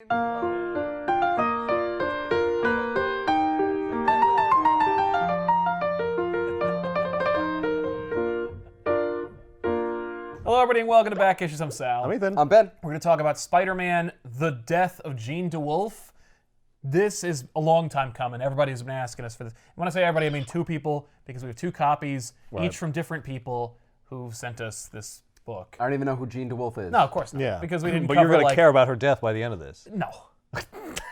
Hello, everybody, and welcome to Back Issues. I'm Sal. I'm Ethan. I'm Ben. We're going to talk about Spider-Man, The Death of Jean DeWolfe. This is a long time coming. Everybody's been asking us for this. When I say everybody, I mean two people, because we have two copies, each from different people who've sent us this book. I don't even know who Jean DeWolfe is. No, of course not. Yeah. Because we didn't But cover, you're going like... to care about her death by the end of this. No.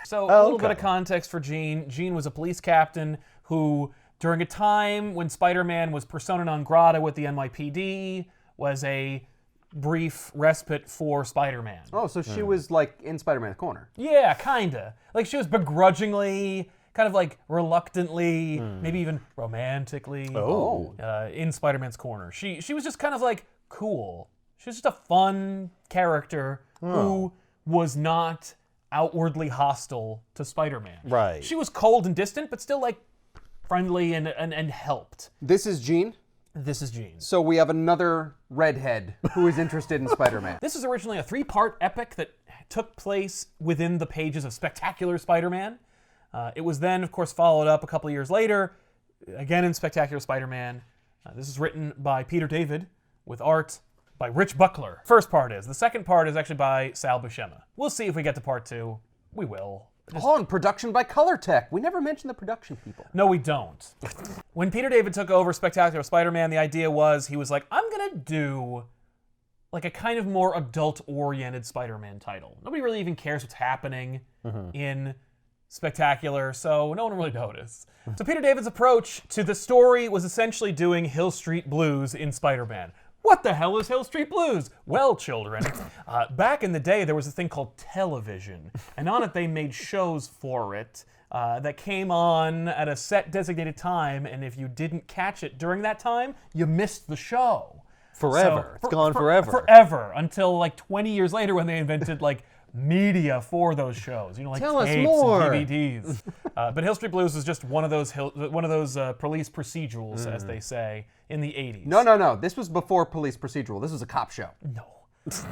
So, a little bit of okay. context for Jean. Jean was a police captain who, during a time when Spider-Man was persona non grata with the NYPD, was a brief respite for Spider-Man. Oh, so she was like in Spider-Man's corner. Yeah, kinda. Like, she was begrudgingly, kind of like reluctantly, maybe even romantically in Spider-Man's corner. She was just kind of like cool. She was just a fun character who was not outwardly hostile to Spider-Man. Right. She was cold and distant, but still like friendly and helped. This is Jean. This is Jean. So we have another redhead who is interested in Spider-Man. This is originally a 3-part epic that took place within the pages of Spectacular Spider-Man. It was then, of course, followed up a couple of years later, again in Spectacular Spider-Man. This is written by Peter David with art by Rich Buckler. First part is. The second part is actually by Sal Buscema. We'll see if we get to part 2. We will. Oh, and production by Color Tech. We never mentioned the production people. No, we don't. When Peter David took over Spectacular Spider-Man, the idea was, he was like, I'm gonna do like a kind of more adult-oriented Spider-Man title. Nobody really even cares what's happening in Spectacular, so no one really noticed. So Peter David's approach to the story was essentially doing Hill Street Blues in Spider-Man. What the hell is Hill Street Blues? Well, children, back in the day, there was a thing called television, and on it they made shows for it that came on at a set designated time, and if you didn't catch it during that time, you missed the show. Forever. So, It's gone forever. Forever, until like 20 years later when they invented like media for those shows, you know, like Tell us tapes more. and DVDs. But Hill Street Blues was just one of those police procedurals, as they say, in the 80s. No. This was before Police Procedural. This was a cop show. No.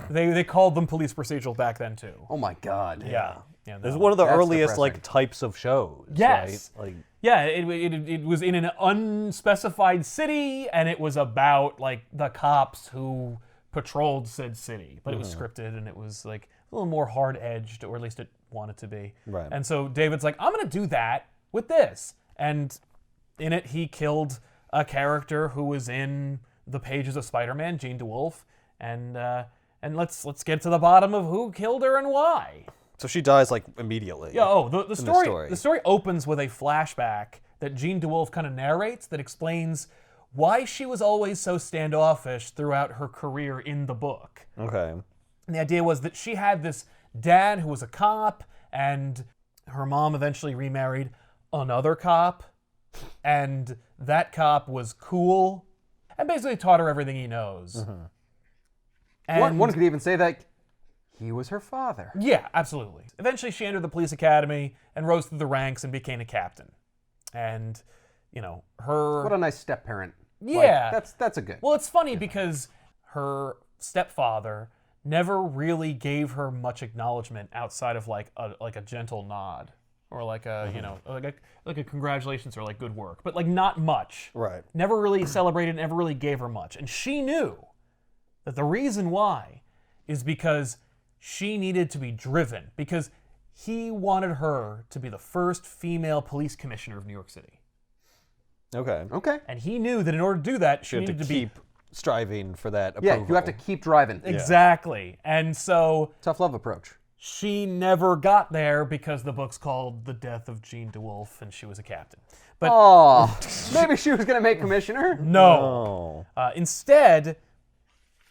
They called them police procedural back then too. Oh my God. Yeah. It's No. one of the That's earliest depressing. like types of shows. Yes. Right? Like, Yeah, it was in an unspecified city, and it was about like the cops who patrolled said city. But it was scripted, and it was like a little more hard-edged, or at least it wanted to be. Right. And so David's like, I'm gonna do that with this. And in it, he killed a character who was in the pages of Spider-Man, Jean DeWolfe, and let's get to the bottom of who killed her and why. so she dies like immediately. Yeah, the story. story. The story opens with a flashback that Jean DeWolfe kind of narrates that explains why she was always so standoffish throughout her career in the book. Okay. And the idea was that she had this dad who was a cop, and her mom eventually remarried another cop, and that cop was cool and basically taught her everything he knows. And One could even say that he was her father. yeah, absolutely. Eventually, she entered the police academy and rose through the ranks and became a captain. And, you know, her... What a nice step-parent. Yeah. Like, that's a good. Well, it's funny because her stepfather never really gave her much acknowledgement outside of like a gentle nod or like a you know like a congratulations or like good work, but like not much. Right. Never really celebrated, never really gave her much, and she knew that the reason why is because she needed to be driven, because he wanted her to be the first female police commissioner of New York City. Okay. Okay. And he knew that in order to do that, she You have needed to to be keep striving for that approval. Yeah, you have to keep driving. exactly. And so Tough love approach. she never got there because the book's called The Death of Jean DeWolfe, and she was a captain. But Oh, maybe she was going to make commissioner. no. Oh. Instead,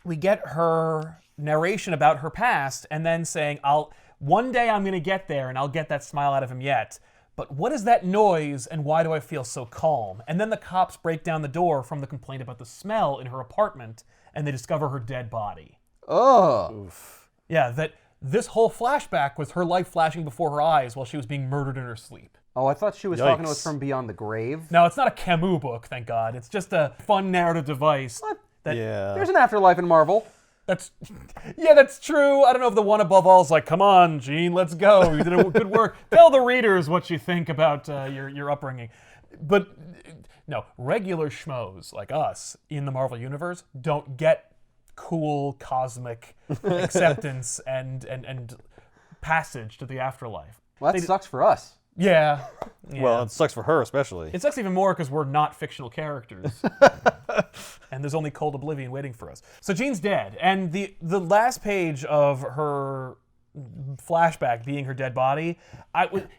we get her narration about her past, and then saying, one day I'm going to get there, and I'll get that smile out of him yet. But what is that noise, and why do I feel so calm? And then the cops break down the door from the complaint about the smell in her apartment, and they discover her dead body. Oh. Yeah, that this whole flashback was her life flashing before her eyes while she was being murdered in her sleep. Oh, I thought she was talking to us Yikes. from beyond the grave. Now, it's not a Camus book, thank God. It's just a fun narrative device. What? That, Yeah. There's an afterlife in Marvel. That's true. I don't know if the one above all is like, come on, Jean, let's go. You did good work. Tell the readers what you think about your upbringing. But no, regular schmoes like us in the Marvel Universe don't get cool cosmic acceptance and passage to the afterlife. Well, that sucks for us. Yeah. Well, it sucks for her especially. It sucks even more because we're not fictional characters. And there's only cold oblivion waiting for us. So Jean's dead, and the last page of her flashback being her dead body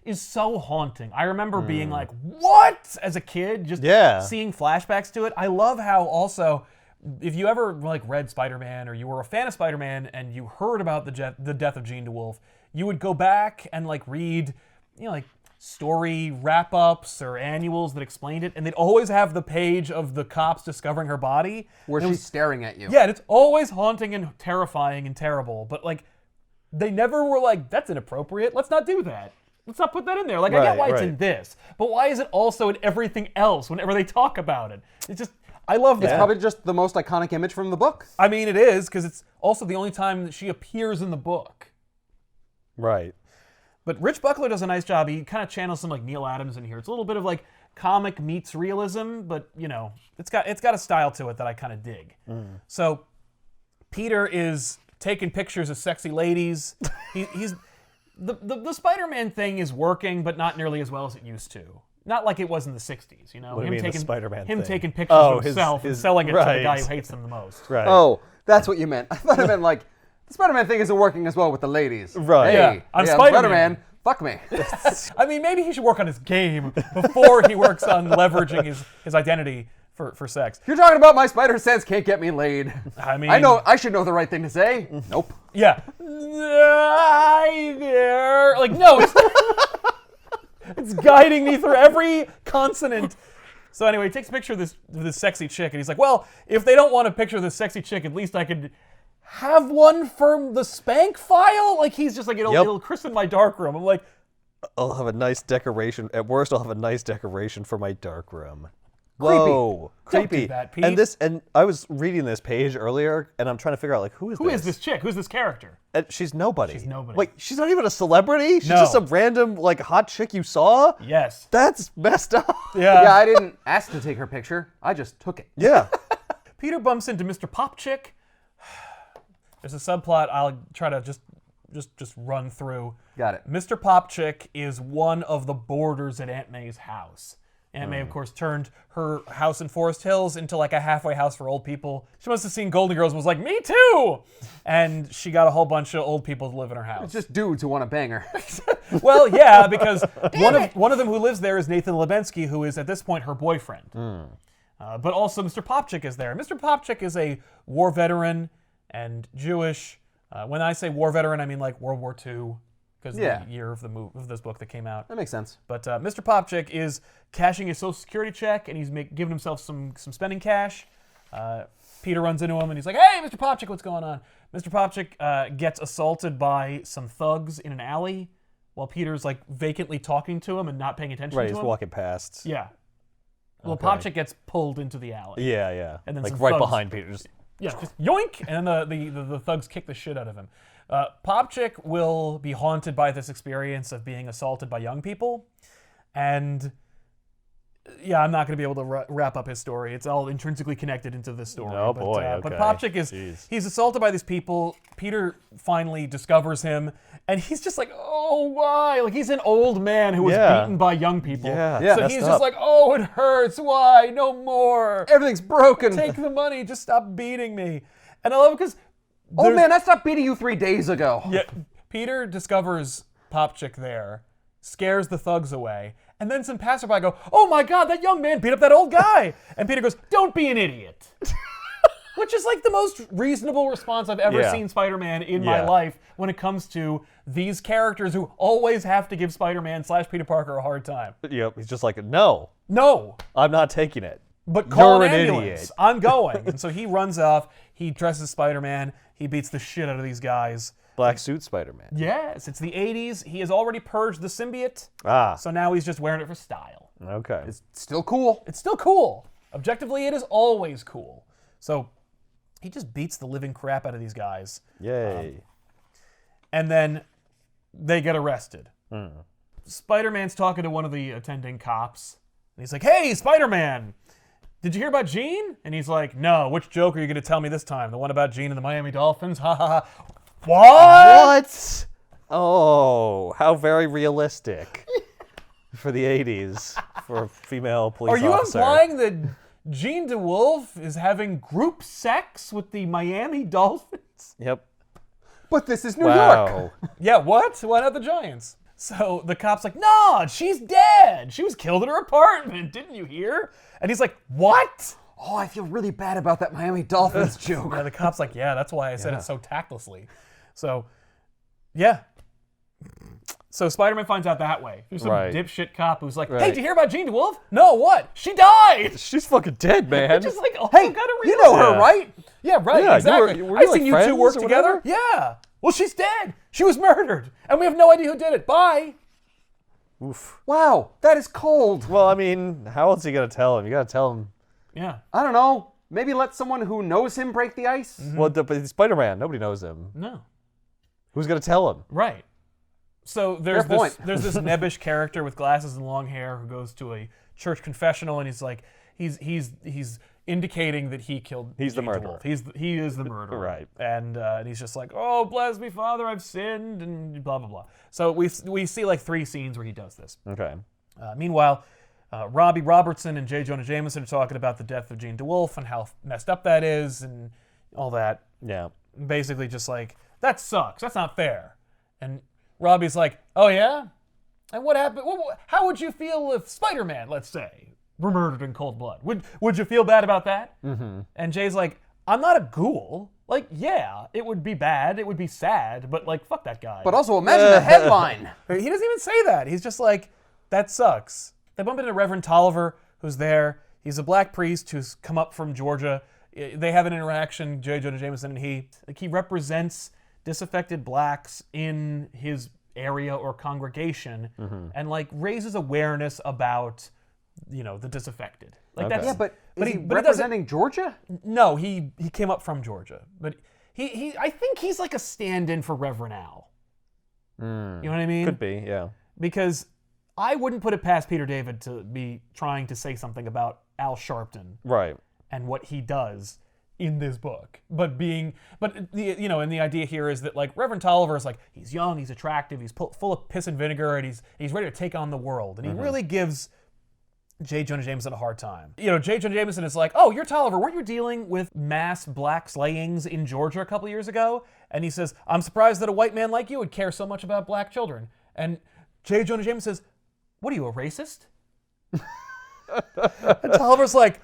is so haunting. I remember being like, what? As a kid, just seeing flashbacks to it. I love how also, if you ever like read Spider-Man or you were a fan of Spider-Man and you heard about the death of Jean DeWolfe, you would go back and like read, like story wrap-ups or annuals that explained it, and they'd always have the page of the cops discovering her body. Where she's staring at you. Yeah, and it's always haunting and terrifying and terrible, but like, they never were like, that's inappropriate, let's not do that. Let's not put that in there. Like, I get why it's in this, but why is it also in everything else whenever they talk about it? It's just, I love that. It's probably just the most iconic image from the book. I mean, it is, because it's also the only time that she appears in the book. Right. But Rich Buckler does a nice job. He kind of channels some like Neil Adams in here. It's a little bit of like comic meets realism, but it's got a style to it that I kind of dig. So Peter is taking pictures of sexy ladies. He's the Spider-Man thing is working, but not nearly as well as it used to. Not like it was in the 60s, What do you mean, the Spider-Man thing? Taking pictures of himself and selling it to the guy who hates them the most. Right. Oh, that's what you meant. I thought I meant like, the Spider-Man thing isn't working as well with the ladies. Right. Hey, Yeah, I'm Spider-Man. Fuck me. I mean, maybe he should work on his game before he works on leveraging his identity for sex. You're talking about my spider sense can't get me laid. I mean, I should know the right thing to say. Nope. Yeah. Hi there. Like, no, it's guiding me through every consonant. So anyway, he takes a picture of this sexy chick, and he's like, well, if they don't want a picture of this sexy chick, at least I could have one for the spank file? Like, he's just like, it'll christen my darkroom. I'm like, I'll have a nice decoration. At worst, I'll have a nice decoration for my darkroom. Whoa, Don't creepy. do that, Pete. And I was reading this page earlier, and I'm trying to figure out like who is this chick? Who's this character? And she's nobody. She's nobody. Like, she's not even a celebrity. She's No. just some random like hot chick you saw. Yes. That's messed up. Yeah. Yeah, I didn't ask to take her picture. I just took it. Yeah. Peter bumps into Mr. Popchick. There's a subplot I'll try to just run through. Got it. Mr. Popchick is one of the boarders at Aunt May's house. Aunt May, of course, turned her house in Forest Hills into like a halfway house for old people. She must have seen Golden Girls and was like, me too! And she got a whole bunch of old people to live in her house. It's just dudes who want to bang her. Well, yeah, because one of them who lives there is Nathan Lebensky, who is at this point her boyfriend. But also Mr. Popchick is there. Mr. Popchick is a war veteran and Jewish. When I say war veteran, I mean like World War II, because the year of this book that came out. That makes sense. But Mr. Popchick is cashing his Social Security check, and he's giving himself some spending cash. Peter runs into him, and he's like, hey, Mr. Popchick, what's going on? Mr. Popchick gets assaulted by some thugs in an alley while Peter's like vacantly talking to him and not paying attention Right, to he's him. walking past. Yeah. Well, Okay. Popchick gets pulled into the alley. Yeah. And then like some right thugs- behind Peter. Just yoink! And then the thugs kick the shit out of him. Popchick will be haunted by this experience of being assaulted by young people. And yeah, I'm not going to be able to wrap up his story. It's all intrinsically connected into this story. Oh, but, boy, But okay. Popchick he's assaulted by these people. Peter finally discovers him, and he's just like, oh, why? Like, he's an old man who was beaten by young people. Yeah, So messed he's up. just like, oh, it hurts. Why? No more. Everything's broken. Take the money. Just stop beating me. And I love it because... Oh man, I stopped beating you 3 days ago. Yeah, Peter discovers Popchick there, scares the thugs away, and then some passerby go, oh my god, that young man beat up that old guy! And Peter goes, don't be an idiot. Which is like the most reasonable response I've ever seen Spider-Man in my life when it comes to these characters who always have to give Spider-Man / Peter Parker a hard time. Yep, he's just like, no, No, I'm not taking it. but call You're an an ambulance. idiot. I'm going. And so he runs off, he dresses Spider-Man, he beats the shit out of these guys. Black suit Spider-Man. Yes, it's the 80s. He has already purged the symbiote. Ah, So now he's just wearing it for style. okay. It's still cool. It's still cool. Objectively, it is always cool. So he just beats the living crap out of these guys. Yay. And then they get arrested. Spider-Man's talking to one of the attending cops. And he's like, hey, Spider-Man, did you hear about Jean? And he's like, no, which joke are you going to tell me this time? The one about Jean and the Miami Dolphins? Ha ha ha. What? Oh, how very realistic for the 80s for a female police Are you officer. implying that Jean DeWolfe is having group sex with the Miami Dolphins? Yep. But this is New Wow. York. Yeah, what? Why not the Giants? So the cop's like, no, she's dead. She was killed in her apartment. Didn't you hear? And he's like, what? Oh, I feel really bad about that Miami Dolphins joke. Yeah, the cop's like, yeah, that's why I said it so tactlessly. So, yeah. So Spider-Man finds out that way. There's some dipshit cop who's like, hey, did you hear about Jean DeWolfe? No, what? She died! She's fucking dead, man. Just like, oh, Hey, gotta you know her, Yeah. right? Yeah, right, Yeah, exactly. were you I've like seen you two friends work or together. whatever? Yeah. Well, she's dead. She was murdered. And we have no idea who did it. Bye. Oof. Wow, that is cold. Well, I mean, how else are you going to tell him? You got to tell him. Yeah. I don't know. Maybe let someone who knows him break the ice? Well, but he's Spider-Man. Nobody knows him. No. Who's going to tell him? Right. So there's Fair point. there's this nebbish character with glasses and long hair who goes to a church confessional, and he's like, he's indicating that he killed. He's the Jean murderer. DeWolfe. He is the murderer. Right. And he's just like, oh, bless me, Father, I've sinned, and blah blah blah. So we see like 3 scenes where he does this. Okay. Meanwhile, Robbie Robertson and J. Jonah Jameson are talking about the death of Jean DeWolfe and how messed up that is and all that. Yeah. Basically just like, that sucks. That's not fair. And Robbie's like, oh yeah? And what happened? How would you feel if Spider-Man, let's say, were murdered in cold blood? Would you feel bad about that? Mm-hmm. And Jay's like, I'm not a ghoul. Like, yeah, it would be bad. It would be sad. But like, fuck that guy. But also imagine the headline. He doesn't even say that. He's just like, that sucks. They bump into Reverend Tolliver, who's there. He's a black priest who's come up from Georgia. They have an interaction, J. Jonah Jameson and he represents disaffected blacks in his area or congregation and like raises awareness about, the disaffected. Like Okay. that's, Yeah, but is he he doesn't. representing Georgia? No, he came up from Georgia, but he I think he's like a stand-in for Reverend Al. You know what I mean? Could be, yeah. Because I wouldn't put it past Peter David to be trying to say something about Al Sharpton Right. and what he does in this book. But the idea here is that like Reverend Tolliver is like, he's young, he's attractive, he's full of piss and vinegar, and he's ready to take on the world. And he really gives J. Jonah Jameson a hard time. J. Jonah Jameson is like, oh, you're Tolliver, weren't you dealing with mass black slayings in Georgia a couple years ago? And he says, I'm surprised that a white man like you would care so much about black children. And J. Jonah Jameson says, what are you, a racist? And Tolliver's like,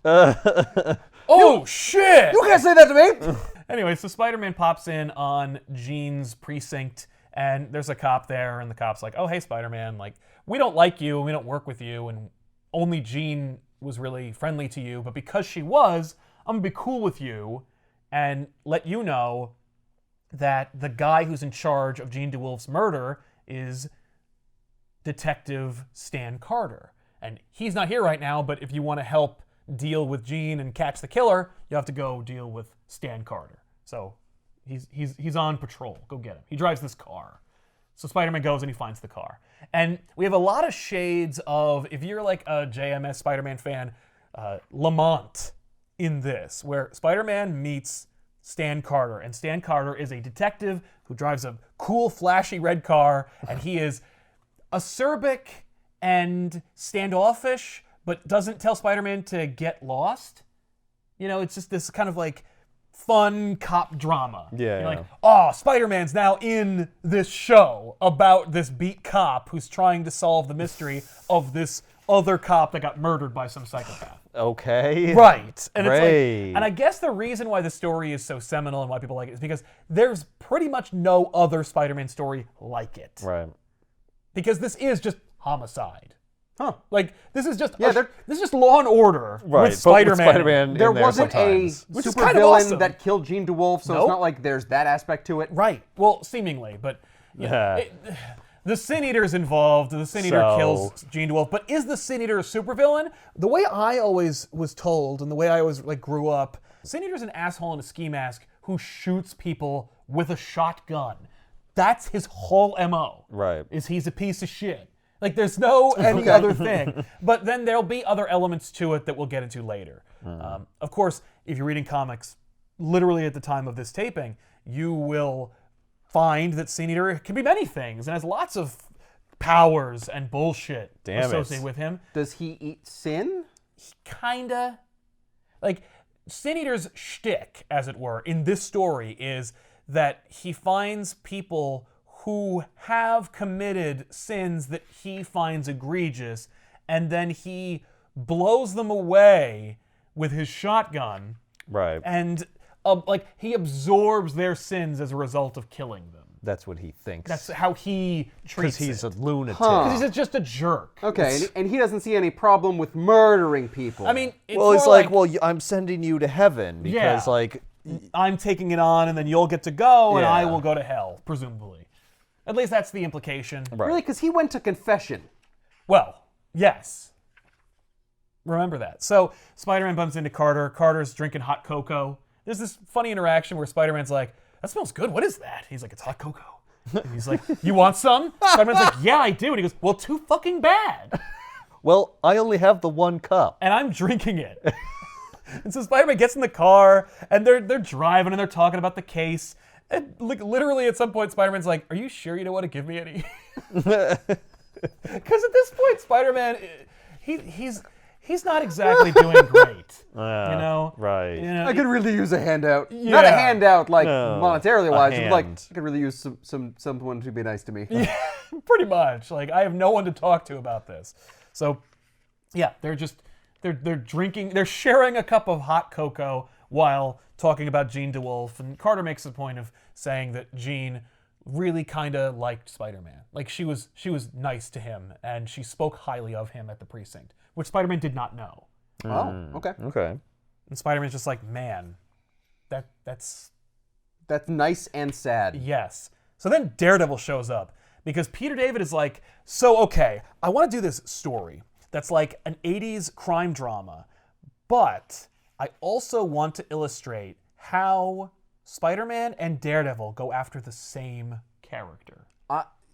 oh, shit! You can't say that to me! Anyway, so Spider-Man pops in on Jean's precinct, and there's a cop there, and the cop's like, oh, hey, Spider-Man, like, we don't like you, and we don't work with you, and only Jean was really friendly to you, but because she was, I'm gonna be cool with you and let you know that the guy who's in charge of Jean DeWolfe's murder is Detective Stan Carter. And he's not here right now, but if you want to help deal with Jean and catch the killer, you have to go deal with Stan Carter. So he's on patrol. Go get him. He drives this car. So Spider-Man goes and he finds the car. And we have a lot of shades of, if you're like a JMS Spider-Man fan, Lamont in this, where Spider-Man meets Stan Carter. And Stan Carter is a detective who drives a cool, flashy red car, and he is acerbic and standoffish, but doesn't tell Spider-Man to get lost. It's just this kind of like fun cop drama. Yeah. You're like, oh, Spider-Man's now in this show about this beat cop who's trying to solve the mystery of this other cop that got murdered by some psychopath. Okay. Right. And it's Great. like, and I guess the reason why the story is so seminal and why people like it is because there's pretty much no other Spider-Man story like it. Right. Because this is just homicide. Huh. Like, this is just Yeah, this is just Law and Order Right. with Spider-Man. Spider-Man There in there wasn't sometimes. Which is super kind of villain awesome. that killed Jean DeWolfe, so Nope. it's not like there's that aspect to it. Right. Well, seemingly, but Yeah. the Sin Eater's involved. The Sin Eater So- kills Jean DeWolfe. But is the Sin Eater a supervillain? The way I always was told, and the way I always like grew up, Sin Eater's an asshole in a ski mask who shoots people with a shotgun. That's his whole MO. Right. Is he's a piece of shit. Like, there's no any other thing. But then there'll be other elements to it that we'll get into later. Of course, if you're reading comics, literally at the time of this taping, you will find that Sin Eater can be many things and has lots of powers and bullshit associated with him. Does he eat sin? Kinda. Like, Sin Eater's shtick, as it were, in this story is that he finds people who have committed sins that he finds egregious, and then he blows them away with his shotgun. Right. And he absorbs their sins as a result of killing them. That's what he thinks. That's how he treats because he's it. a lunatic. Because he's just a jerk. Okay, and he doesn't see any problem with murdering people. I mean, it's Well, it's more like, well, I'm sending you to heaven because, Yeah. like, I'm taking it on, and then you'll get to go, and Yeah. I will go to hell, presumably. At least that's the implication. right. really, because he went to confession. Well, yes. Remember that. So Spider-Man bumps into Carter. Carter's drinking hot cocoa. There's this funny interaction where Spider-Man's like, that smells good. What is that? He's like, it's hot cocoa. And he's like, you want some? Spider-Man's like, yeah, I do. And he goes, well, too fucking bad. Well, I only have the one cup. And I'm drinking it. And so Spider-Man gets in the car, and they're driving, and they're talking about the case. And literally at some point, Spider-Man's like, are you sure you don't want to give me any? Because at this point, Spider-Man, he's not exactly doing great. You know? Right. You know, I could really use a handout. Not a Yeah. handout, like, No, monetarily wise, a but like, hand. I could really use someone to be nice to me. pretty much. Like, I have no one to talk to about this. So, yeah, they're drinking, they're sharing a cup of hot cocoa while talking about Jean DeWolfe, and Carter makes the point of saying that Jean really kind of liked Spider-Man. Like, she was nice to him, and she spoke highly of him at the precinct, which Spider-Man did not know. Oh, okay. Okay. And Spider-Man's just like, man, that's That's nice and sad. yes. So then Daredevil shows up because Peter David is like, so okay, I want to do this story that's like an 80s crime drama, but I also want to illustrate how Spider-Man and Daredevil go after the same character.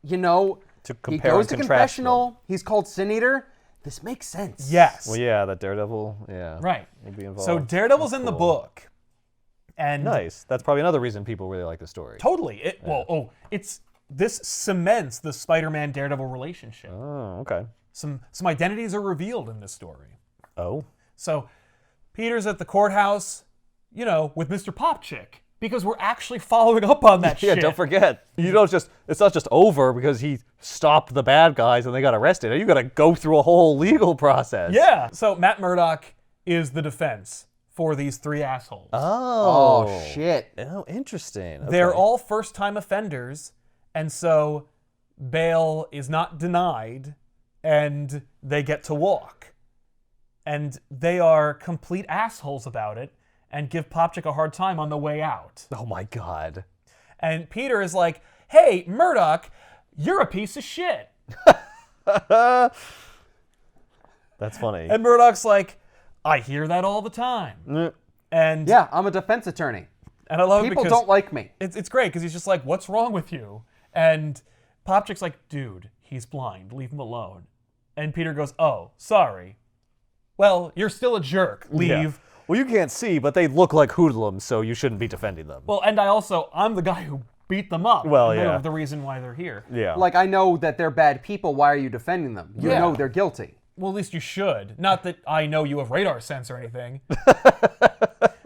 You know, To he compare goes and to contrast confessional. He's called Sin Eater. This makes sense. Yes. Well, yeah, that Daredevil, yeah. Right. Would be involved. So Daredevil's That's in the cool. book. And Nice. That's probably another reason people really like the story. totally. This cements the Spider-Man Daredevil relationship. Oh, okay. Some identities are revealed in this story. Oh. So Peter's at the courthouse, you know, with Mr. Popchick, because we're actually following up on that Yeah, shit. don't forget. It's not just over because he stopped the bad guys and they got arrested. You got to go through a whole legal process. Yeah. So Matt Murdock is the defense for these three assholes. Oh, shit. Oh, interesting. Okay. They're all first-time offenders, and so bail is not denied, and they get to walk. And they are complete assholes about it and give Popchick a hard time on the way out. Oh my God. And Peter is like, hey, Murdoch, you're a piece of shit. That's funny. And Murdoch's like, I hear that all the time. And Yeah, I'm a defense attorney. and I love it People because don't like me. it's great because he's just like, what's wrong with you? And Popchick's like, dude, he's blind. Leave him alone. And Peter goes, oh, sorry. Well, you're still a jerk. Leave. Yeah. Well, you can't see, but they look like hoodlums, so you shouldn't be defending them. Well, and I'm the guy who beat them up. Well, And they're yeah. the reason why they're here. Yeah. Like, I know that they're bad people. Why are you defending them? You Yeah. know they're guilty. Well, at least you should. Not that I know you have radar sense or anything.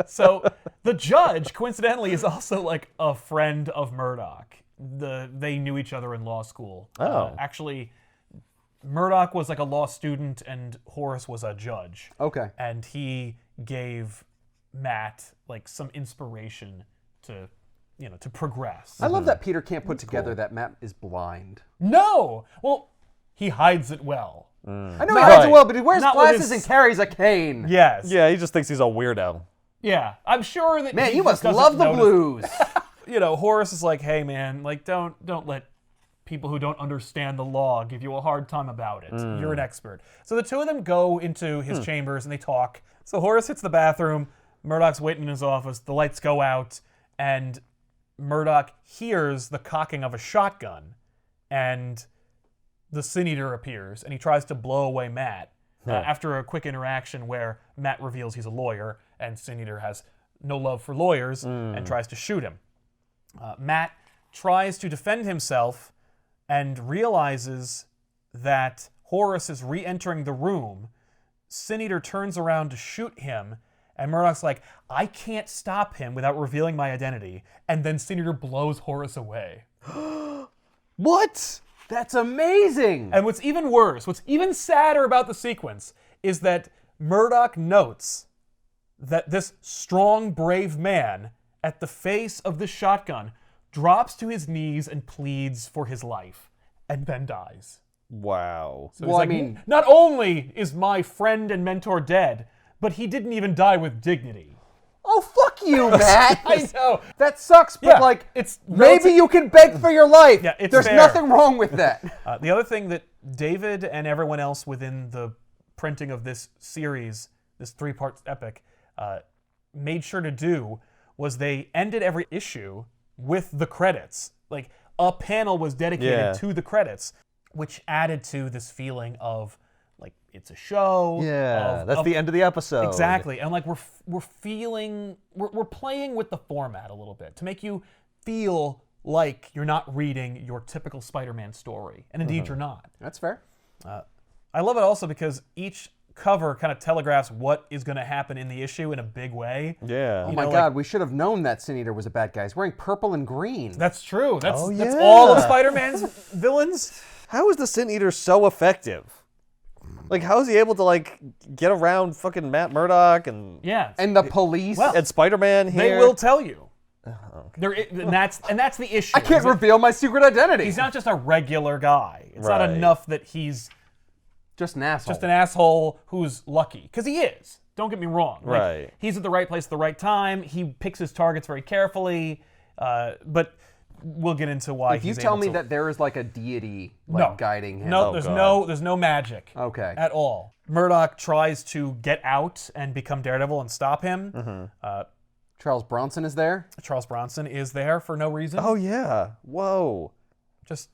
So the judge, coincidentally, is also like a friend of Murdoch. They knew each other in law school. Oh. Actually, Murdoch was like a law student and Horace was a judge. Okay. And he gave Matt like some inspiration to, to progress. I love that Peter can't put together that Matt is blind. No! Well, he hides it well. I know Right. he hides it well, but he wears Not with glasses his- and carries a cane. Yes. yeah, he just thinks he's a weirdo. Yeah. I'm sure that Man, he you just must doesn't love the notice- blues. Horace is like, hey man, like don't let people who don't understand the law give you a hard time about it. You're an expert. So the two of them go into his chambers and they talk. So Horace hits the bathroom. Murdoch's waiting in his office. The lights go out, and Murdoch hears the cocking of a shotgun, and the Sin Eater appears, and he tries to blow away Matt after a quick interaction where Matt reveals he's a lawyer, and Sin Eater has no love for lawyers and tries to shoot him. Matt tries to defend himself and realizes that Horus is re-entering the room. Sin Eater turns around to shoot him, and Murdoch's like, I can't stop him without revealing my identity. And then Sin Eater blows Horus away. What? That's amazing. And what's even worse, what's even sadder about the sequence is that Murdoch notes that this strong, brave man at the face of the shotgun drops to his knees and pleads for his life, and then dies. Wow. So Well, he's I like, mean- not only is my friend and mentor dead, but he didn't even die with dignity. Oh, fuck you, Matt. I know. That sucks, but Yeah, like, it's maybe you can beg for your life. Yeah, it's There's fair. nothing wrong with that. The other thing that David and everyone else within the printing of this series, this 3-part epic, made sure to do was they ended every issue with the credits. Like, a panel was dedicated to the credits, which added to this feeling of, like, it's a show. Yeah, that's the end of the episode. Exactly, and like we're playing with the format a little bit to make you feel like you're not reading your typical Spider-Man story, and indeed you're not. That's fair. I love it also because each cover kind of telegraphs what is going to happen in the issue in a big way. Yeah. Oh my God, we should have known that Sin Eater was a bad guy. He's wearing purple and green. That's true. That's yeah. all of Spider-Man's villains. How is the Sin Eater so effective? Like, how is he able to, like, get around fucking Matt Murdock and And the police. and Spider-Man here? They will tell you. And that's the issue. I can't reveal my secret identity. He's not just a regular guy. It's not Right. enough that he's just an asshole. just an asshole who's lucky. Because he is. Don't get me wrong. Like, Right. He's at the right place at the right time. He picks his targets very carefully. But we'll get into why If you he's tell able me to... that there is like a deity No. guiding him. No, Oh, there's God. there's no magic. Okay. At all. Murdoch tries to get out and become Daredevil and stop him. Charles Bronson is there. Charles Bronson is there for no reason. Oh, yeah. Whoa. Just,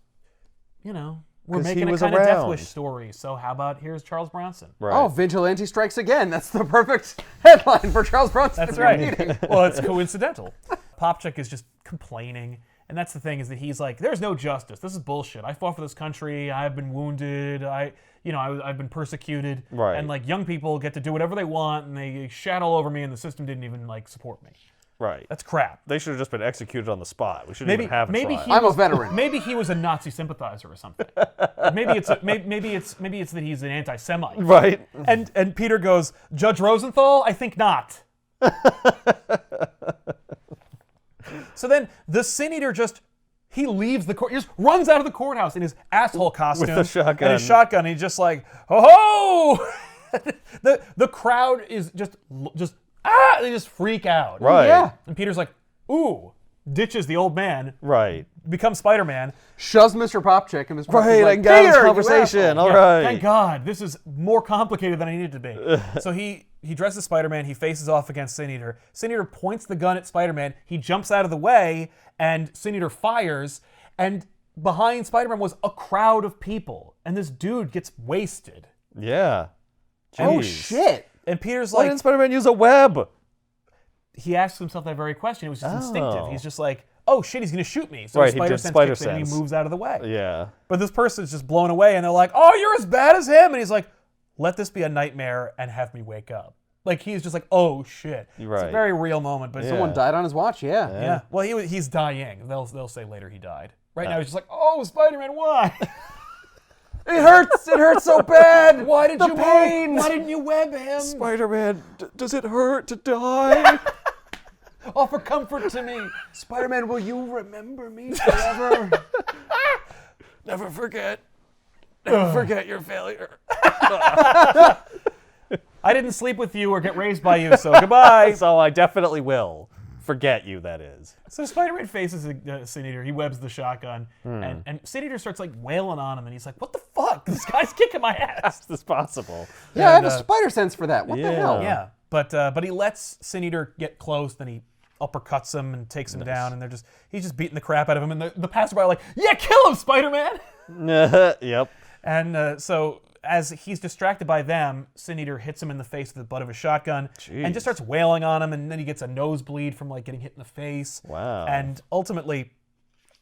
you know, we're 'Cause he making a was kind of Death around. Wish story. So how about here's Charles Bronson? Right. Oh, Vigilante strikes again. That's the perfect headline for Charles Bronson. That's to be right. reading. Well, it's coincidental. Popchick is just complaining. And that's the thing, is that he's like, there's no justice. This is bullshit. I fought for this country. I've been wounded. I've been persecuted. Right. And like young people get to do whatever they want, and they shat all over me, and the system didn't even like support me. Right. That's crap. They should have just been executed on the spot. We shouldn't Maybe even have a maybe trial. I'm a veteran. Maybe he was a Nazi sympathizer or something. maybe it's that he's an anti-Semite. Right. And Peter goes, Judge Rosenthal? I think not. So then the Sin Eater he leaves the court. He just runs out of the courthouse in his asshole costume the shotgun. and his shotgun. And he's just like, oh ho! the crowd is just they just freak out. Right. Yeah. And Peter's like, ooh, ditches the old man, Right. becomes Spider-Man. Shoves Mr. Popchick and Mr. Popchick's Right, like, I can get out of this "Peter, you conversation. asshole." All Yeah, right. Thank God. This is more complicated than I needed to be. So he dresses Spider-Man. He faces off against Sin Eater. Sin Eater points the gun at Spider-Man. He jumps out of the way, and Sin Eater fires. And behind Spider-Man was a crowd of people. And this dude gets wasted. Yeah. Oh, Jeez. shit. And Peter's Why like, didn't Spider-Man use a web? he asks himself that very question. It was just Oh. instinctive. He's just like, oh shit, he's going to shoot me. So Right, he Spider did Sense Spider kicks in and he Sense. moves out of the way. Yeah. But this person's just blown away, and they're like, oh, you're as bad as him. And he's like, let this be a nightmare and have me wake up. Like, he's just like, oh, shit. It's a Right. very real moment. But Someone died on his watch, yeah. yeah. Well, he's dying. They'll say later he died. Right now, he's just like, oh, Spider-Man, why? It hurts. It hurts so bad. Why did the you pain? Why didn't you web him? Spider-Man, does it hurt to die? Offer comfort to me. Spider-Man, will you remember me forever? Never forget. Never forget your failure. I didn't sleep with you or get raised by you, so goodbye. So I definitely will forget you, that is. So Spider-Man faces Sin Eater. He webs the shotgun, and Sin Eater starts like wailing on him, and he's like, "What the fuck? This guy's kicking my ass." Is this possible? Yeah, I have And, a spider sense for that. What the hell? Yeah. But he lets Sin Eater get close, then he uppercuts him and takes him down, and he's just beating the crap out of him. And the passerby are like, yeah, kill him, Spider-Man! Yep. And so as he's distracted by them, Sin Eater hits him in the face with the butt of a shotgun and just starts wailing on him, and then he gets a nosebleed from like getting hit in the face. Wow. And ultimately,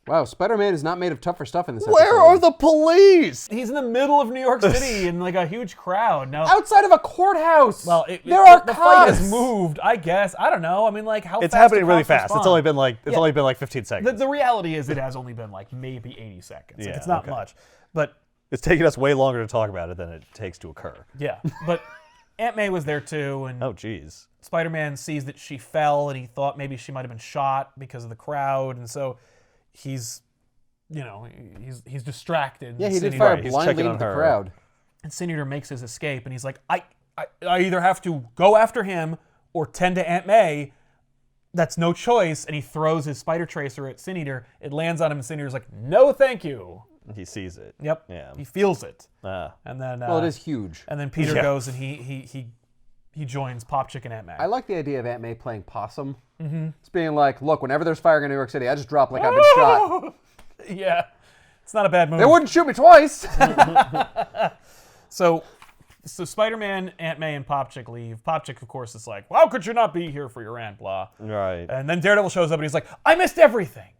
Wow, Spider-Man is not made of tougher stuff in this Where episode. are the police? he's in the middle of New York City in like a huge crowd. Now, Outside of a courthouse! well, there are the fight cops! has moved, I guess. I don't know. I mean, like, how It's fast happening do really cops fast. respond? It's only been like 15 seconds. The reality is it has only been like maybe 80 seconds. Like, Yeah, it's not okay. much. But It's taking us way longer to talk about it than it takes to occur. yeah, but Aunt May was there too, and Oh, geez. Spider-Man sees that she fell, and he thought maybe she might have been shot because of the crowd, and so he's distracted. Yeah, he Sin did Eater- fire he's blindly checking on into the her. crowd. And Sin Eater makes his escape, and he's like, I either have to go after him or tend to Aunt May. That's no choice. And he throws his spider tracer at Sin Eater. It lands on him, and Sin Eater's like, no, thank you. He sees it. Yep. Yeah. He feels it. Ah. And then Well, it is huge. And then Peter Yeah. goes and he joins Popchick and Aunt May. I like the idea of Aunt May playing possum. Mm-hmm. It's being like, look, whenever there's fire in New York City, I just drop like I've been shot. Yeah. It's not a bad move. They wouldn't shoot me twice! So Spider-Man, Aunt May, and Popchick leave. Popchick, of course, is like, well, how could you not be here for your aunt, blah. Right. And then Daredevil shows up and he's like, I missed everything.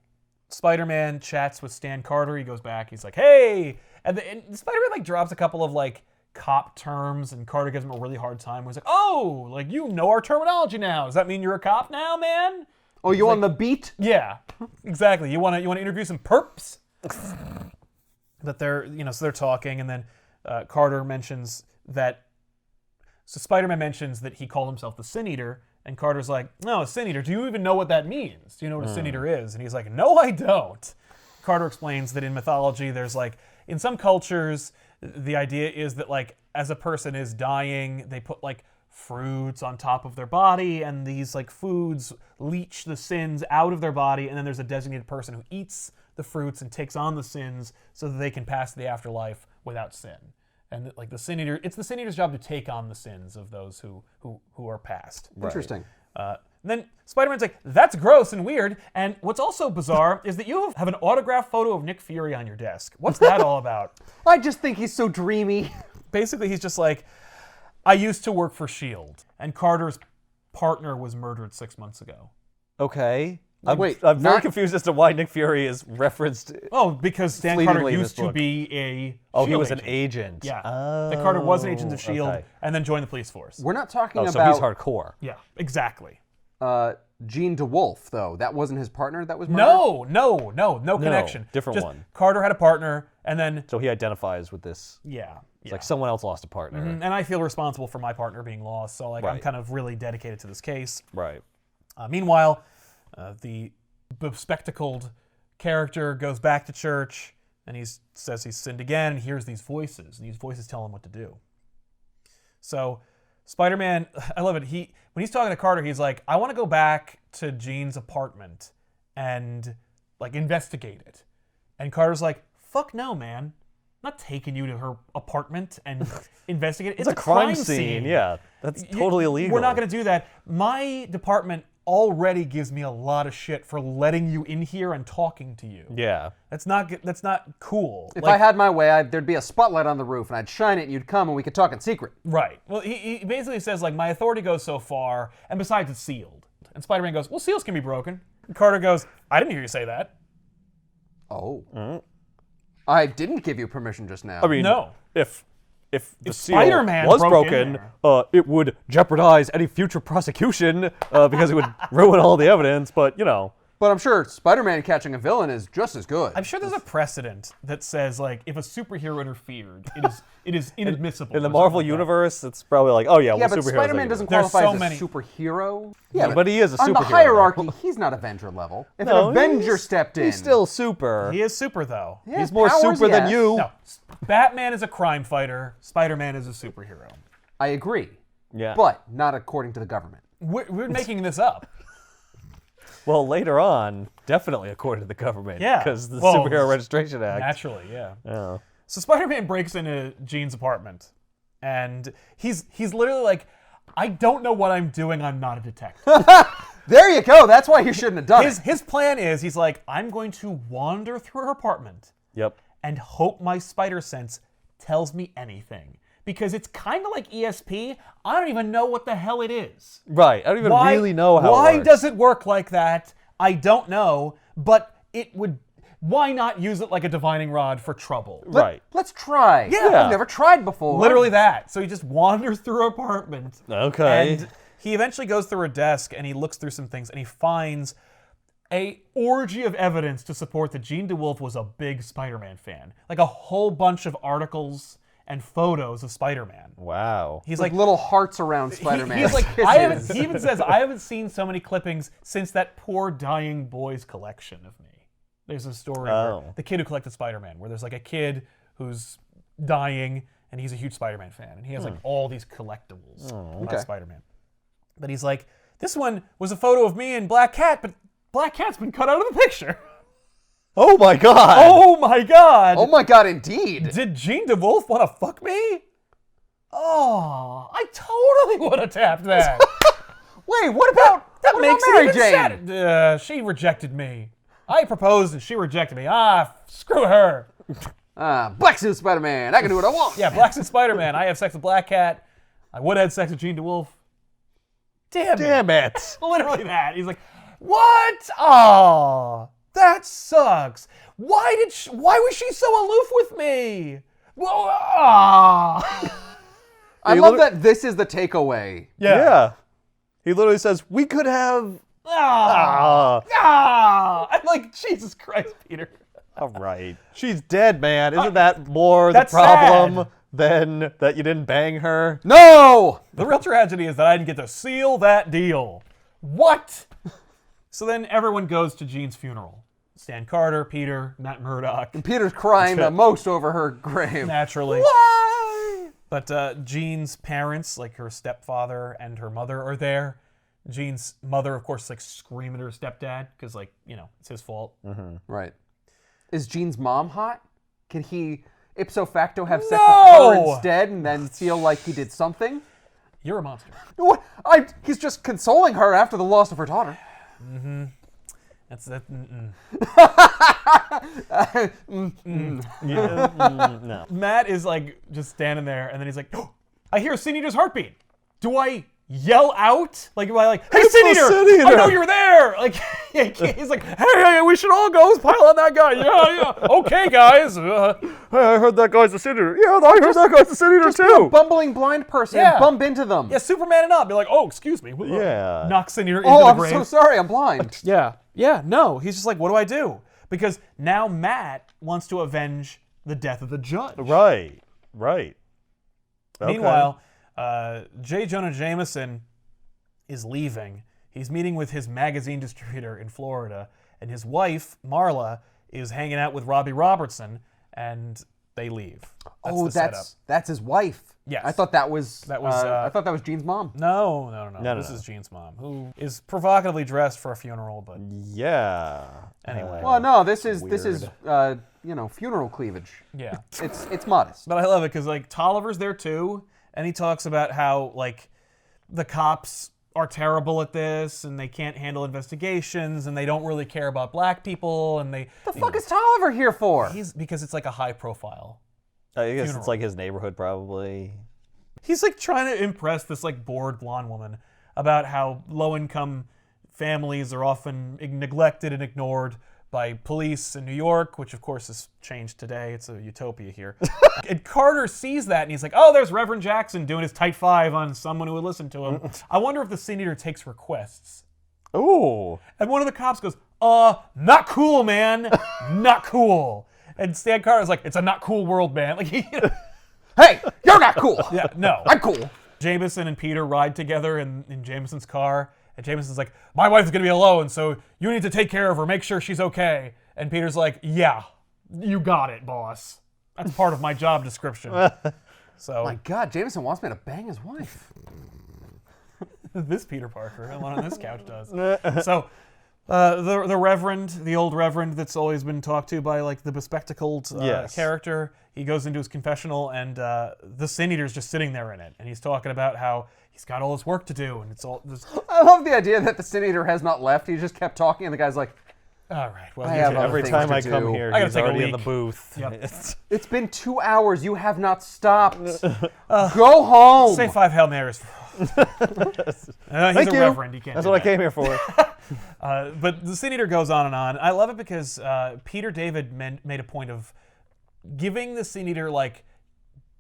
Spider-Man chats with Stan Carter. He goes back. He's like, hey. And Spider-Man like drops a couple of like cop terms, and Carter gives him a really hard time. He's like, oh, like you know our terminology now. Does that mean you're a cop now, man? Oh, you on the beat? Yeah, exactly. You want to interview some perps? That they're so they're talking, and then Carter mentions that. So Spider-Man mentions that he called himself the Sin Eater, and Carter's like, no, Sin Eater, do you even know what that means? Do you know what a Sin Eater is? And he's like, no, I don't. Carter explains that in mythology, there's like, in some cultures, the idea is that like, as a person is dying, they put like fruits on top of their body, and these like foods leach the sins out of their body, and then there's a designated person who eats the fruits and takes on the sins so that they can pass the afterlife without sin. And like the Sin Eater, it's the Sin Eater's job to take on the sins of those who are passed. Interesting. Then Spider-Man's like, that's gross and weird. And what's also bizarre is that you have an autographed photo of Nick Fury on your desk. What's that all about? I just think he's so dreamy. Basically, he's just like, I used to work for S.H.I.E.L.D. And Carter's partner was murdered 6 months ago. Okay. Wait, I'm very not- confused as to why Nick Fury is referenced. Oh, because Stan Carter Fleetingly in used this to book. be a Oh, he S.H.I.E.L.D. was an agent. Yeah. Oh, That Carter was an agent of S.H.I.E.L.D. okay. and then joined the police force. We're not talking Oh, about so he's hardcore. Yeah, exactly. Jean DeWolfe, though. That wasn't his partner that was murdered? No connection. different Just one. Carter had a partner, and then, So he identifies with this. yeah. It's like someone else lost a partner. And I feel responsible for my partner being lost, so like I'm Right. kind of really dedicated to this case. Right. Meanwhile, the bespectacled character goes back to church, and he says he's sinned again, and hears these voices, and these voices tell him what to do. So Spider-Man, I love it. When he's talking to Carter, he's like, I want to go back to Jean's apartment and like investigate it. And Carter's like, fuck no, man. I'm not taking you to her apartment and investigate it. It's a crime scene. Yeah. That's totally illegal. We're not going to do that. My department already gives me a lot of shit for letting you in here and talking to you. Yeah. That's not cool. If I had my way, there'd be a spotlight on the roof, and I'd shine it, and you'd come, and we could talk in secret. Right. Well, he basically says, like, my authority goes so far, and besides, it's sealed. And Spider-Man goes, well, seals can be broken. And Carter goes, I didn't hear you say that. Oh. I didn't give you permission just now. I mean, No. if the seal Spider-Man was broke in broken, it would jeopardize any future prosecution because it would ruin all the evidence. But But I'm sure Spider-Man catching a villain is just as good. I'm sure there's a precedent that says, like, if a superhero interfered, it is inadmissible. in the or Marvel something like that. universe, it's probably like, oh yeah, yeah, well, but superheroes. Spider-Man are doesn't There's qualify so as a many. superhero. Yeah, but he is a on the superhero. hierarchy, he's not Avenger level. If No, an Avenger stepped in, He's still super. He is super, though. Yeah, He's more powers, super than yes. you. No, Batman is a crime fighter. Spider-Man is a superhero. I agree, Yeah. but not according to the government. We're making this up. Well, later on, definitely according to the government. Yeah. Because the Well, Superhero Registration Act. Naturally, yeah. Yeah. So Spider-Man breaks into Jean's apartment, and he's literally like, I don't know what I'm doing. I'm not a detective. There you go. That's why he shouldn't have done it. His plan is, he's like, I'm going to wander through her apartment Yep. and hope my spider sense tells me anything. Because it's kind of like ESP. I don't even know what the hell it is. Right. I don't even really know how Why it works. does it work like that? I don't know. But it would... Why not use it like a divining rod for trouble? Right. Let's try. Yeah. I've never tried before. Literally that. So he just wanders through her apartment. Okay. And he eventually goes through her desk and he looks through some things and he finds a orgy of evidence to support that Jean DeWolfe was a big Spider-Man fan. Like a whole bunch of articles and photos of Spider-Man. Wow. He's Like like, little hearts around Spider-Man. he's like, he even says, I haven't seen so many clippings since that poor dying boy's collection of me. There's a story where the kid who collected Spider-Man, where there's like a kid who's dying and he's a huge Spider-Man fan. And he has like all these collectibles about Spider-Man. But he's like, this one was a photo of me and Black Cat, but Black Cat's been cut out of the picture. Oh my god. Oh my god. Oh my god, indeed. Did Jean DeWolfe want to fuck me? Oh, I totally would have tapped that. Wait, what about That what makes about Mary it even Jane? sadder. She rejected me. I proposed and she rejected me. Screw her. Black suit Spider-Man. I can do what I want. Yeah, Black Suit Spider-Man. I have sex with Black Cat. I would have had sex with Jean DeWolfe. Damn it. Literally that. He's like, what? Oh, that sucks. Why was she so aloof with me? Well, I love that this is the takeaway. Yeah. He literally says, we could have... I'm like, Jesus Christ, Peter. All right. She's dead, man. Isn't that more the that's problem sad. than that you didn't bang her? No! The real tragedy is that I didn't get to seal that deal. What? So then everyone goes to Jean's funeral. Stan Carter, Peter, Matt Murdock, Peter's crying the most over her grave. naturally. Why? But Jean's parents, like her stepfather and her mother, are there. Jean's mother, of course, like screaming at her stepdad because, like, you know, it's his fault. Right. Is Jean's mom hot? Can he ipso facto have sex No! with her instead and then feel like he did something? You're a monster. What? He's just consoling her after the loss of her daughter. That's that. No. Matt is like just standing there, and then he's like, oh, "I hear Sin Eater's heartbeat. Do I yell out? Like, am I like, hey, It's Sin the Eater! Sin Eater!" I know you're there!" Like, he's like, "Hey, we should all go pile on that guy." Yeah. Okay, guys. Hey, I heard that guy's a Sin Eater. Yeah, I heard that guy's a Sin Eater Just be a too. bumbling blind person Yeah. and bump into them. Yeah, Superman up. Be like, "Oh, excuse me." Yeah. Knock Sin Eater into Oh, the I'm grave. so sorry. I'm blind. Yeah, no. He's just like, what do I do? Because now Matt wants to avenge the death of the judge. Right. Okay. Meanwhile, J. Jonah Jameson is leaving. He's meeting with his magazine distributor in Florida, and his wife, Marla, is hanging out with Robbie Robertson, and they leave. The setup. That's his wife. Yes. I thought that was. I thought that was Jean's mom. No. No, This no. is Jean's mom, who is provocatively dressed for a funeral, but Yeah. Anyway. Well, no, this is Weird. funeral cleavage. yeah. It's modest. But I love it because, like, Tolliver's there too, and he talks about how, like, the cops are terrible at this, and they can't handle investigations, and they don't really care about black people, and they... What the fuck is Tolliver here for? Because it's, like, a high-profile. I guess Funeral. it's like his neighborhood, probably. He's, like, trying to impress this, like, bored blonde woman about how low-income families are often neglected and ignored by police in New York, which of course has changed today. It's a utopia here. And Carter sees that and he's like, oh, there's Reverend Jackson doing his tight five on someone who would listen to him. I wonder if the Sin Eater takes requests. Ooh. And one of the cops goes, not cool, man. Not cool. And Stan Carter's like, it's a not cool world, man. Like, Hey, you're not cool. yeah, no. I'm cool. Jameson and Peter ride together in Jameson's car, and Jameson's like, my wife's gonna be alone, so you need to take care of her, make sure she's okay. And Peter's like, yeah, you got it, boss. That's part of my job description. So My God, Jameson wants me to bang his wife. this Peter Parker, the one on this couch does. So The Reverend, the old Reverend that's always been talked to by like the bespectacled Yes. character, he goes into his confessional and the Sin Eater's just sitting there in it, and he's talking about how he's got all this work to do, and it's all just. I love the idea that the Sin Eater has not left. He just kept talking, and the guy's like, All right, well, I here's have your- other Every things time to I come do. here, I gotta he's take a already in the leak. booth. Yep. it's been 2 hours. You have not stopped. Go home. Say 5 Hail Marys. He's Thank a you. reverend. You can't. That's do what I that. came here for. But the Sin Eater goes on and on. I love it because Peter David made a point of giving the Sin Eater like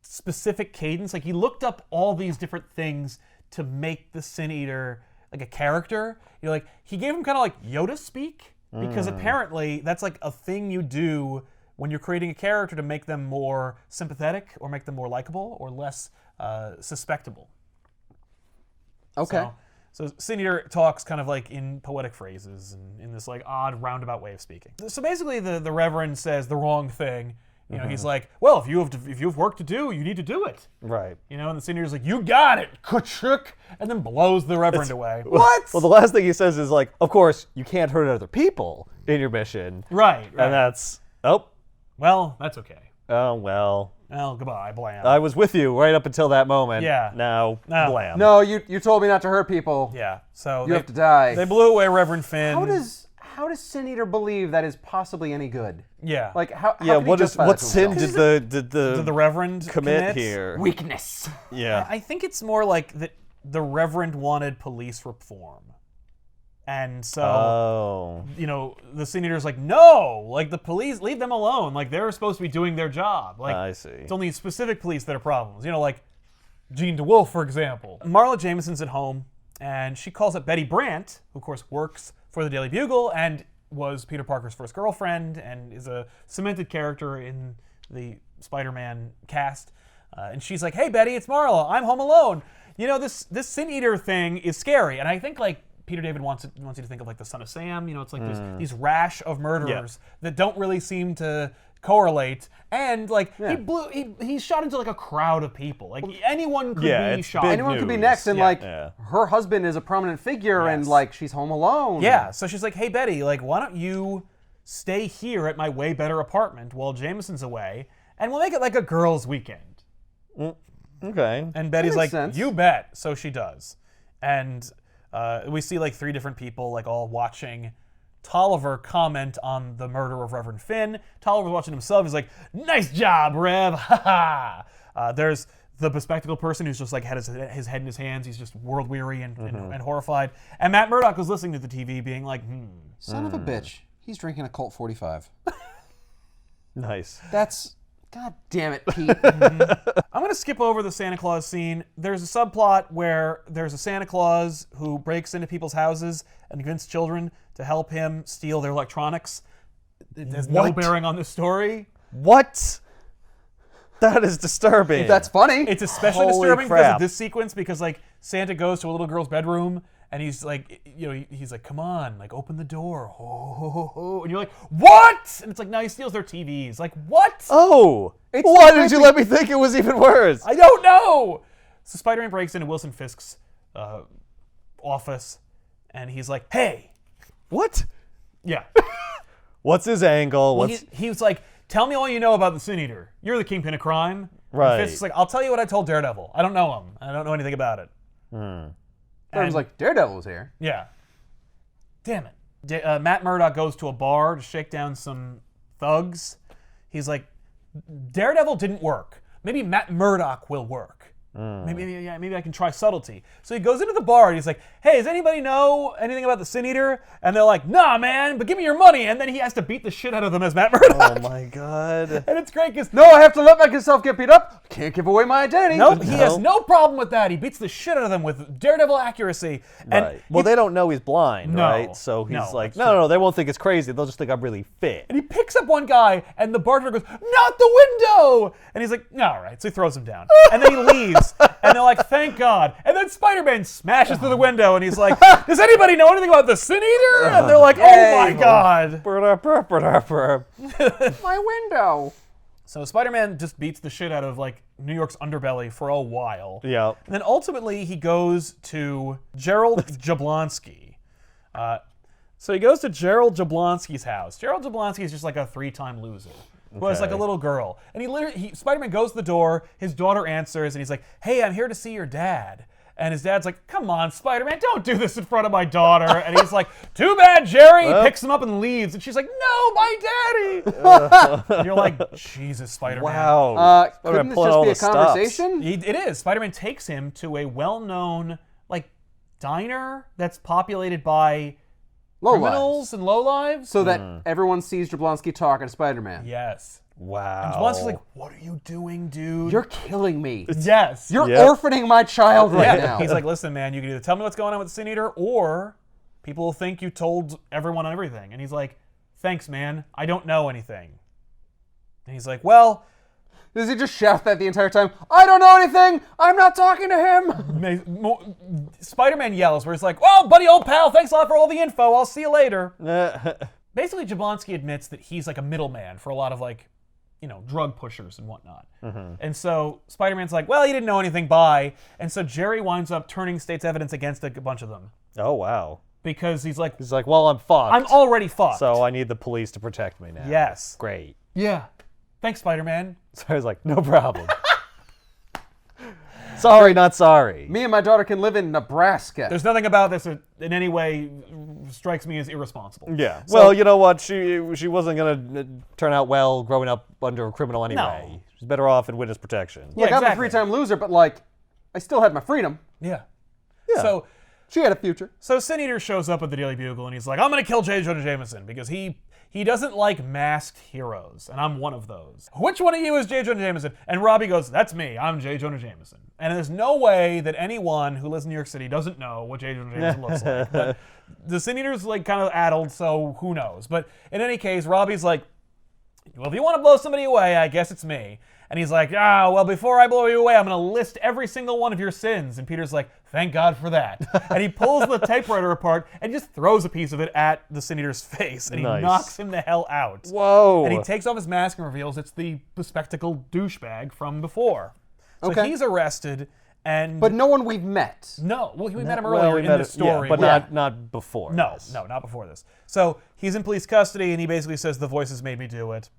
specific cadence. Like he looked up all these different things to make the Sin Eater like a character. You know, like he gave him kind of like Yoda speak because apparently that's like a thing you do when you're creating a character to make them more sympathetic or make them more likable or less suspectable. Okay. So Sin Eater talks kind of like in poetic phrases and in this like odd roundabout way of speaking. So basically the Reverend says the wrong thing. You know, he's like, well, if you have work to do, you need to do it. Right. You know, and the Sin Eater's like, you got it, ka-chuk, and then blows the Reverend away. What? Well, the last thing he says is like, of course, you can't hurt other people in your mission. Right. And that's, Well, that's okay. well. Well, goodbye, blam. I was with you right up until that moment. Yeah. Now, No. blam. No, you told me not to hurt people. Yeah. So You have to die. They blew away Reverend Finn. How does Sin Eater believe that is possibly any good? Yeah. Like how? Yeah. How What sin did Did the the Reverend commit here? weakness? Yeah. I think it's more like that the Reverend wanted police reform. And so, Oh. you know, the Sin Eater's like, no, like the police, leave them alone. Like they're supposed to be doing their job. Like I see. it's only specific police that are problems. You know, like Jean DeWolfe, for example. Marla Jameson's at home, and she calls up Betty Brant, who of course works for the Daily Bugle and was Peter Parker's first girlfriend and is a cemented character in the Spider-Man cast. And she's like, hey, Betty, it's Marla. I'm home alone. You know, this Sin Eater thing is scary. And I think, like, Peter David wants you to think of, like, the Son of Sam. You know, it's like there's these rash of murderers that don't really seem to correlate. And, like, he shot into, like, a crowd of people. Like, anyone could be it's shot. big Anyone could be news. next, and like Yeah. her husband is a prominent figure, and Yes. like she's home alone. Yeah, so she's like, hey, Betty, like, why don't you stay here at my way better apartment while Jameson's away, and we'll make it like a girls' weekend. Okay. And Betty's makes like, sense. you bet. So she does. And we see like 3 different people like all watching Tolliver comment on the murder of Reverend Finn. Tolliver's watching himself. He's like, nice job, Rev. Ha ha. There's the bespectacled person who's just like had his head in his hands. He's just world weary and horrified. And Matt Murdock was listening to the TV being like, Son of a bitch. He's drinking a Colt 45. Nice. That's. God damn it, Pete. I'm going to skip over the Santa Claus scene. There's a subplot where there's a Santa Claus who breaks into people's houses and convinces children to help him steal their electronics. It has no What? bearing on this story. What? That is disturbing. That's funny. It's especially Holy disturbing because crap. of this sequence because like Santa goes to a little girl's bedroom and he's like, you know, he's like, come on, like open the door. Ho, ho, ho, ho. And you're like, what? And it's like, no, he steals their TVs. Like, what? Oh. It's Why so did you creepy. let me think it was even worse? I don't know. So Spider-Man breaks into Wilson Fisk's office and he's like, hey. What? Yeah. What's his angle? Well, What's he was like, tell me all you know about the Sin Eater. You're the Kingpin of crime. Right. And Fisk's like, I'll tell you what I told Daredevil. I don't know him. I don't know anything about it. Everyone's like, Daredevil's here. Yeah. Damn it. Matt Murdock goes to a bar to shake down some thugs. He's like, Daredevil didn't work. Maybe Matt Murdock will work. Maybe I can try subtlety. So he goes into the bar and he's like, hey, does anybody know anything about the Sin Eater? And they're like, nah, man, but give me your money. And then he has to beat the shit out of them as Matt Murdock. Oh my god. And it's great because No, I have to let myself get beat up. I can't give away my identity. nope, he has no problem with that. He beats the shit out of them with Daredevil accuracy. And Right. Well, they don't know he's blind, No. right? So he's No, like, that's no, they won't think it's crazy. They'll just think I'm really fit. And he picks up one guy, and the bartender goes, not the window! And he's like, all right. So he throws him down. And then he leaves, and they're like, thank God. And then Spider-Man smashes through the window, and he's like, does anybody know anything about the Sin Eater? And they're like, oh my God. My window. So Spider-Man just beats the shit out of, like, New York's underbelly for a while. Yeah. And then ultimately he goes to Gerald Jablonski. So he goes to Gerald Jablonski's house. Gerald Jablonski is just like a 3-time loser. Who has like a little girl. And Spider-Man goes to the door, his daughter answers, and he's like, hey, I'm here to see your dad. And his dad's like, come on, Spider-Man, don't do this in front of my daughter. And he's like, too bad, Jerry. He picks him up and leaves. And she's like, no, my daddy. And you're like, Jesus, Spider-Man. Wow. Couldn't this just be a conversation? It is. Spider-Man takes him to a well-known like diner that's populated by criminals and lowlives. So that everyone sees Jablonski talking to Spider-Man. Yes. Wow. And Jablonski's like, what are you doing, dude? You're killing me. Yes. You're orphaning my child right now. He's like, listen, man, you can either tell me what's going on with the Sin Eater, or people will think you told everyone everything. And he's like, thanks, man. I don't know anything. And he's like, well... Does he just shout that the entire time? I don't know anything! I'm not talking to him! Spider-Man yells where he's like, well, buddy, old pal, thanks a lot for all the info. I'll see you later. Basically, Jablonski admits that he's like a middleman for a lot of like, drug pushers and whatnot. And so Spider-Man's like, well, he didn't know anything, bye. And so Jerry winds up turning state's evidence against a bunch of them. Oh, wow. Because he's like, well, I'm fucked. I'm already fucked. So I need the police to protect me now. Yes. Great. Yeah. Thanks, Spider-Man. So I was like, no problem. Sorry, not sorry. Me and my daughter can live in Nebraska. There's nothing about this that in any way strikes me as irresponsible. Yeah. Well, you know what? She wasn't going to turn out well growing up under a criminal anyway. No. She's better off in witness protection. Look, I'm a 3-time loser, but like, I still had my freedom. Yeah. Yeah. So she had a future. So Sin Eater shows up at the Daily Bugle and he's like, I'm going to kill J. Jonah Jameson because he doesn't like masked heroes, and I'm one of those. Which one of you is J. Jonah Jameson? And Robbie goes, that's me. I'm J. Jonah Jameson. And there's no way that anyone who lives in New York City doesn't know what J. Jonah Jameson looks like. But the Sin Eater's like kind of addled, so who knows? But in any case, Robbie's like, well, if you want to blow somebody away, I guess it's me. And he's like, well, before I blow you away, I'm going to list every single one of your sins. And Peter's like, thank God for that. And he pulls the typewriter apart and just throws a piece of it at the Sin Eater's face. And he knocks him the hell out. Whoa. And he takes off his mask and reveals it's the bespectacled douchebag from before. So he's arrested. But no one we've met. No. Well, we met him earlier in the story. Yeah, but not before this. No, not before this. So he's in police custody, and he basically says, the voices made me do it.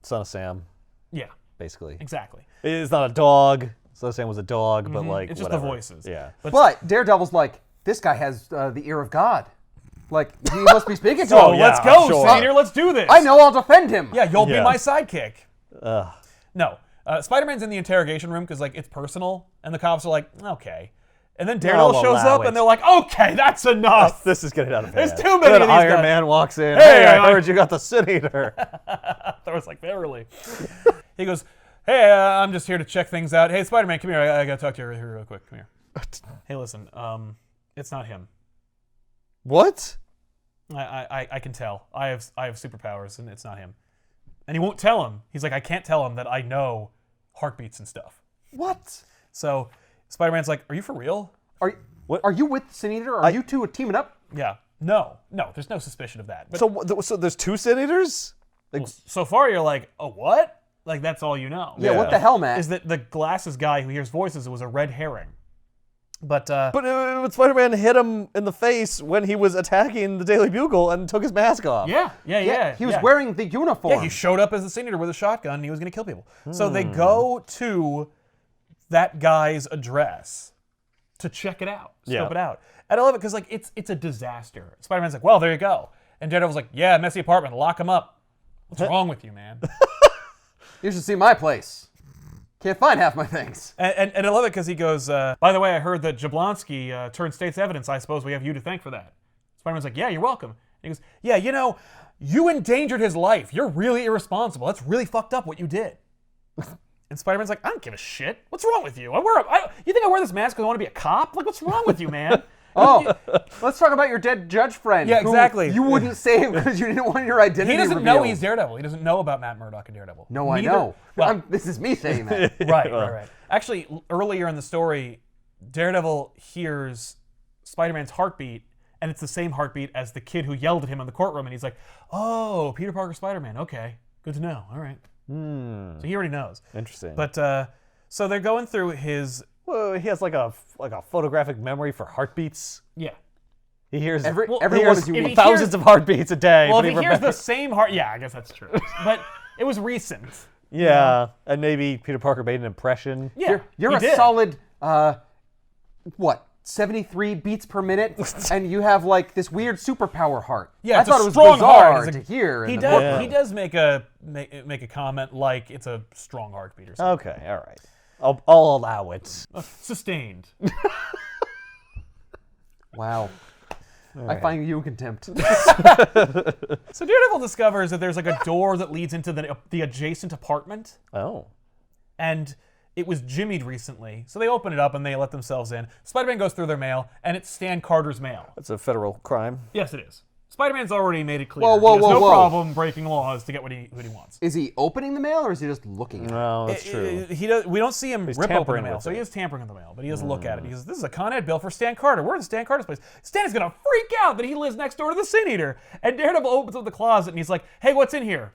Son of Sam. Yeah. Basically. Exactly. It's not a dog. Son of Sam was a dog, but like, it's just whatever. the voices. Yeah. But Daredevil's like, this guy has the ear of God. Like, he must be speaking to So him. let's go, Sin Eater, let's do this. I know, I'll defend him. Yeah, you'll be my sidekick. Ugh. No. Spider-Man's in the interrogation room because, like, it's personal, and the cops are like, okay. And then Daredevil shows up, and they're like, okay, that's enough. This is getting out of hand. There's too many of these Iron guys. Man walks in. Hey, I heard you got the Sin Eater. Thor's like, barely. He goes, hey, I'm just here to check things out. Hey, Spider-Man, come here. I got to talk to you real quick. Come here. Hey, listen, it's not him. What? I can tell. I have superpowers, and it's not him. And he won't tell him. He's like, I can't tell him that I know heartbeats and stuff. What? So Spider-Man's like, are you for real? Are you with Sin Eater? Are you two teaming up? Yeah. No, there's no suspicion of that. But So there's two Sin Eaters? Like, so far, you're like, oh, what? Like, that's all you know. Yeah, what the hell, Matt? Is that the glasses guy who hears voices was a red herring. But Spider-Man hit him in the face when he was attacking the Daily Bugle and took his mask off. Yeah. He was wearing the uniform. Yeah, he showed up as the Sin Eater with a shotgun and he was going to kill people. So they go to that guy's address to check it out, scope it out. And I love it because, like, it's a disaster. Spider-Man's like, well, there you go. And Daredevil's like, yeah, messy apartment, lock him up. What's wrong with you, man? You should see my place. Can't find half my things. And I love it because he goes, by the way, I heard that Jablonski turned state's evidence. I suppose we have you to thank for that. Spider-Man's like, yeah, you're welcome. And he goes, yeah, you endangered his life. You're really irresponsible. That's really fucked up what you did. And Spider-Man's like, I don't give a shit. What's wrong with you? You think I wear this mask because I want to be a cop? Like, what's wrong with you, man? Let's talk about your dead judge friend. Yeah, exactly. You wouldn't say him because you didn't want your identity He doesn't revealed. know he's Daredevil. He doesn't know about Matt Murdock and Daredevil. No, I know. Well, this is me saying that. Right. Actually, earlier in the story, Daredevil hears Spider-Man's heartbeat, and it's the same heartbeat as the kid who yelled at him in the courtroom, and he's like, oh, Peter Parker Spider-Man. Okay, good to know. All right. So he already knows. Interesting. But so they're going through his... Well, he has like a photographic memory for heartbeats. Yeah. He hears everyone is unique. thousands of heartbeats a day. Well, but if he hears the same heart, yeah, I guess that's true. But it was recent. Yeah, and maybe Peter Parker made an impression. Yeah, You're he a did. solid, 73 beats per minute, and you have like this weird superpower heart. Yeah, I it's thought a it was strong bizarre heart. to hear. He in the does. book. He does make a comment like it's a strong heartbeat or something. Okay, all right. I'll allow it. Sustained. Wow. I find you in contempt. So Daredevil discovers that there's like a door that leads into the adjacent apartment, Oh. and it was jimmied recently. So they open it up and they let themselves in. Spider-Man goes through their mail, and it's Stan Carter's mail. That's a federal crime. Yes, it is. Spider-Man's already made it clear. Whoa, he has no whoa. problem breaking laws to get what he wants. Is he opening the mail or is he just looking at it? No, that's true. He does. We don't see him rip open the tampering mail, with so he it. is tampering with the mail. But he does look at it. He goes, "This is a Con Ed bill for Stan Carter. We're in Stan Carter's place." Stan is gonna freak out that he lives next door to the Sin Eater. And Daredevil opens up the closet and he's like, "Hey, what's in here?"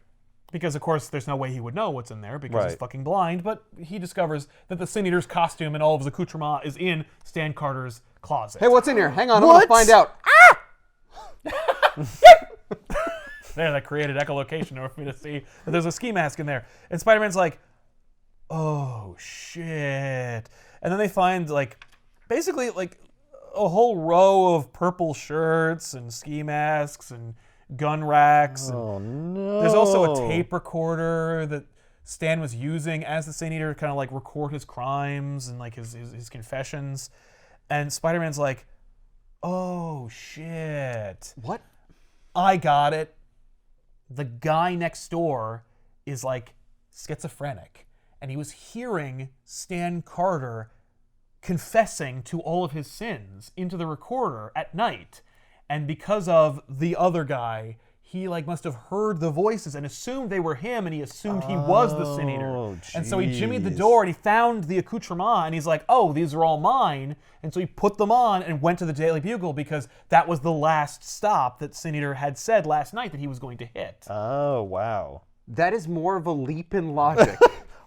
Because of course there's no way he would know what's in there because he's Right. fucking blind. But he discovers that the Sin Eater's costume and all of his accoutrement is in Stan Carter's closet. Hey, what's in here? Hang on, I'm gonna find out. There, that created echolocation for me to see that there's a ski mask in there. And Spider-Man's like, "Oh shit!" And then they find basically a whole row of purple shirts and ski masks and gun racks. And Oh no. there's also a tape recorder that Stan was using as the Sin Eater to kind of record his crimes and his confessions. And Spider-Man's like, "Oh shit! What? I got it. The guy next door is schizophrenic, and he was hearing Stan Carter confessing to all of his sins into the recorder at night. And because of the other guy, he must have heard the voices and assumed they were him, and he assumed he was the Sin Eater. Oh, And so he jimmied the jeez. door and he found the accoutrement, and he's like, "Oh, these are all mine." And so he put them on and went to the Daily Bugle because that was the last stop that Sin Eater had said last night that he was going to hit. Oh wow. That is more of a leap in logic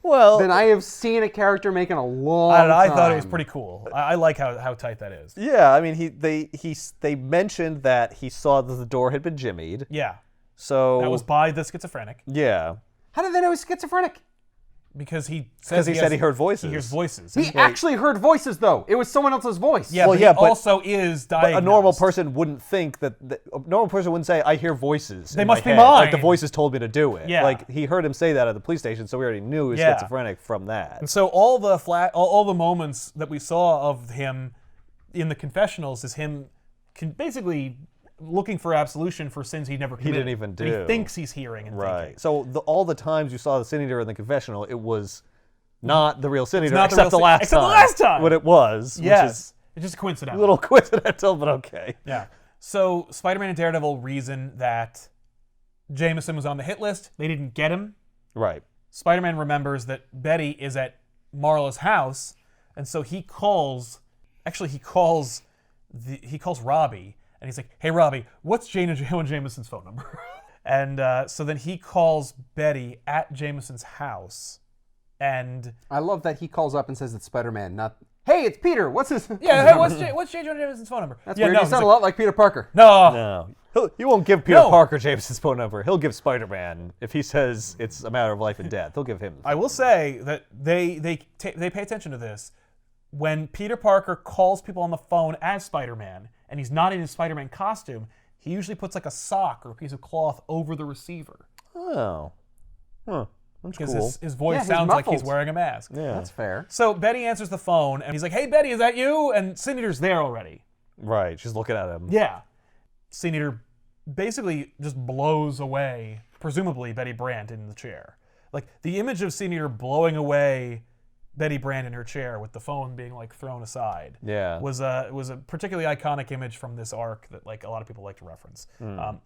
Well, than I have seen a character make in a long I time. thought it was pretty cool. I like how tight that is. yeah. I mean, they mentioned that he saw that the door had been jimmied. Yeah, So that was by the schizophrenic yeah. How did they know he's schizophrenic? because he says he said he heard voices. He hears voices. He actually heard voices, though. It was someone else's voice. Yeah, Well, but yeah, he but- also is But diagnosed. a normal person wouldn't think that. A normal person wouldn't say, "I hear voices." They in must my be head." Like the mine. voices told me to do it. Yeah. Like he heard him say that at the police station, so we already knew he was Yeah. schizophrenic from that. And so all the moments that we saw of him in the confessionals is him basically looking for absolution for sins he never committed. didn't even that He do. thinks he's hearing and thinking. Right. So all the times you saw the Sin Eater in the confessional, it was not the real Sin Eater, not the except real the Sin- last except time. the last time! What it was. Yes, Which is it's just coincidental. a little coincidental, but okay. Yeah. So Spider-Man and Daredevil reason that Jameson was on the hit list. They didn't get him. Right. Spider-Man remembers that Betty is at Marla's house, and so he calls Robbie, and he's like, "Hey Robbie, what's Jonah Jameson's phone number?" And so then he calls Betty at Jameson's house, and I love that he calls up and says it's Spider-Man, not, "Hey, it's Peter. What's his..." yeah, hey, what's J. Jonah Jameson's phone number? That's yeah, weird. No, You he's sound like, a lot like Peter Parker. No, No. He won't give Peter No. Parker Jameson's phone number. He'll give Spider-Man if he says it's a matter of life and death. He'll give him. I will say that they pay attention to this. When Peter Parker calls people on the phone as Spider-Man, and he's not in his Spider-Man costume, he usually puts a sock or a piece of cloth over the receiver. Oh. Huh. That's Because cool. his voice Yeah, he's sounds like he's muffled. wearing a mask. Yeah. That's fair. So Betty answers the phone, and he's like, "Hey, Betty, is that you?" And Sin Eater's there already. Right. She's looking at him. Yeah. Sin Eater basically just blows away, presumably, Betty Brant in the chair. The image of Sin Eater blowing away Betty Brant in her chair with the phone being thrown aside Yeah. was a particularly iconic image from this arc that a lot of people like to reference. Of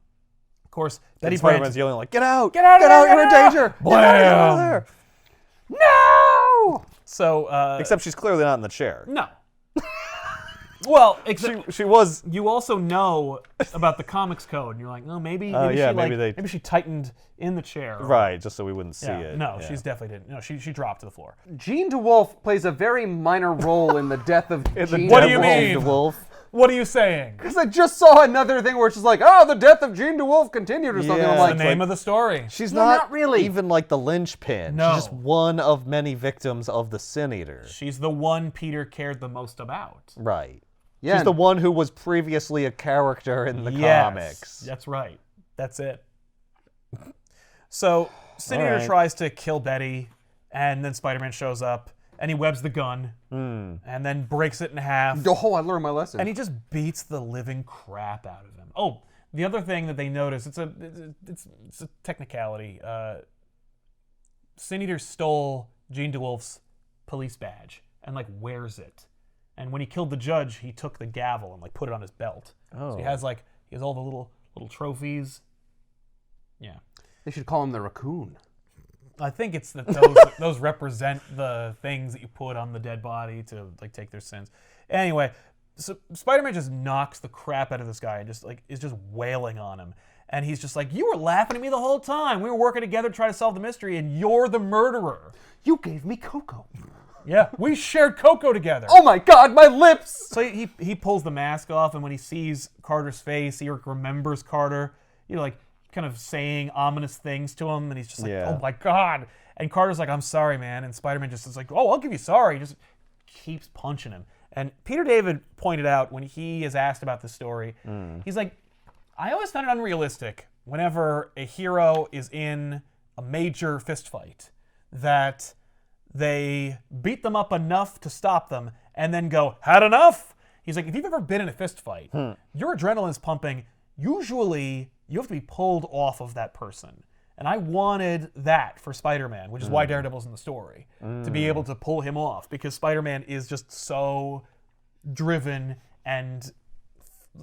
course, Betty And Spider-Man's Brant. yelling like, "Get out! Get out of there, You're in get out!" danger! Blam! Get out of there!" No! So Except she's clearly not in the chair. no. Well, except She was. you also know about the comics code, and you're like, "Oh, maybe yeah, she maybe she tightened in the chair." or- Right, just so we wouldn't see Yeah. it. No, Yeah. she's definitely didn't. No, she dropped to the floor. Jean DeWolfe plays a very minor role in the death of In the Jean What do you DeWolfe. mean? DeWolf. What are you saying? Because I just saw another thing where it's just like, oh, the death of Jean DeWolfe continued or something. Yeah. I'm That's like, the name of the story. She's No, not not really. even like the linchpin. No. She's just one of many victims of the Sin Eater. She's the one Peter cared the most about. Right. Yeah, She's the one who was previously a character in the Yes, comics. that's right. That's it. So Sin All Eater right. tries to kill Betty, and then Spider-Man shows up, and he webs the gun, and then breaks it in half, oh, I learned my lesson. and he just beats the living crap out of him. Oh, the other thing that they notice, it's a technicality. Sin Eater stole Jean DeWolfe's police badge and like wears it. And when he killed the judge, he took the gavel and like put it on his belt. So he has all the little trophies. Yeah. They should call him the raccoon. I think it's that those represent the things that you put on the dead body to like take their sins. Anyway, so Spider-Man just knocks the crap out of this guy and just like is just wailing on him. And he's just like, you were laughing at me the whole time. We were working together to try to solve the mystery, and you're the murderer. You gave me cocoa. Yeah, we shared cocoa together. Oh my God, my lips! So he pulls the mask off, and when he sees Carter's face, he remembers Carter, like kind of saying ominous things to him, and he's just like, Yeah. oh my God. And Carter's like, I'm sorry, man. And Spider-Man just is like, oh, I'll give you sorry. He just keeps punching him. And Peter David pointed out when he is asked about this story, he's like, I always found it unrealistic whenever a hero is in a major fist fight that they beat them up enough to stop them and then go, had enough? He's like, if you've ever been in a fist fight, your adrenaline's pumping. Usually, you have to be pulled off of that person. And I wanted that for Spider-Man, which is why Daredevil's in the story, to be able to pull him off, because Spider-Man is just so driven and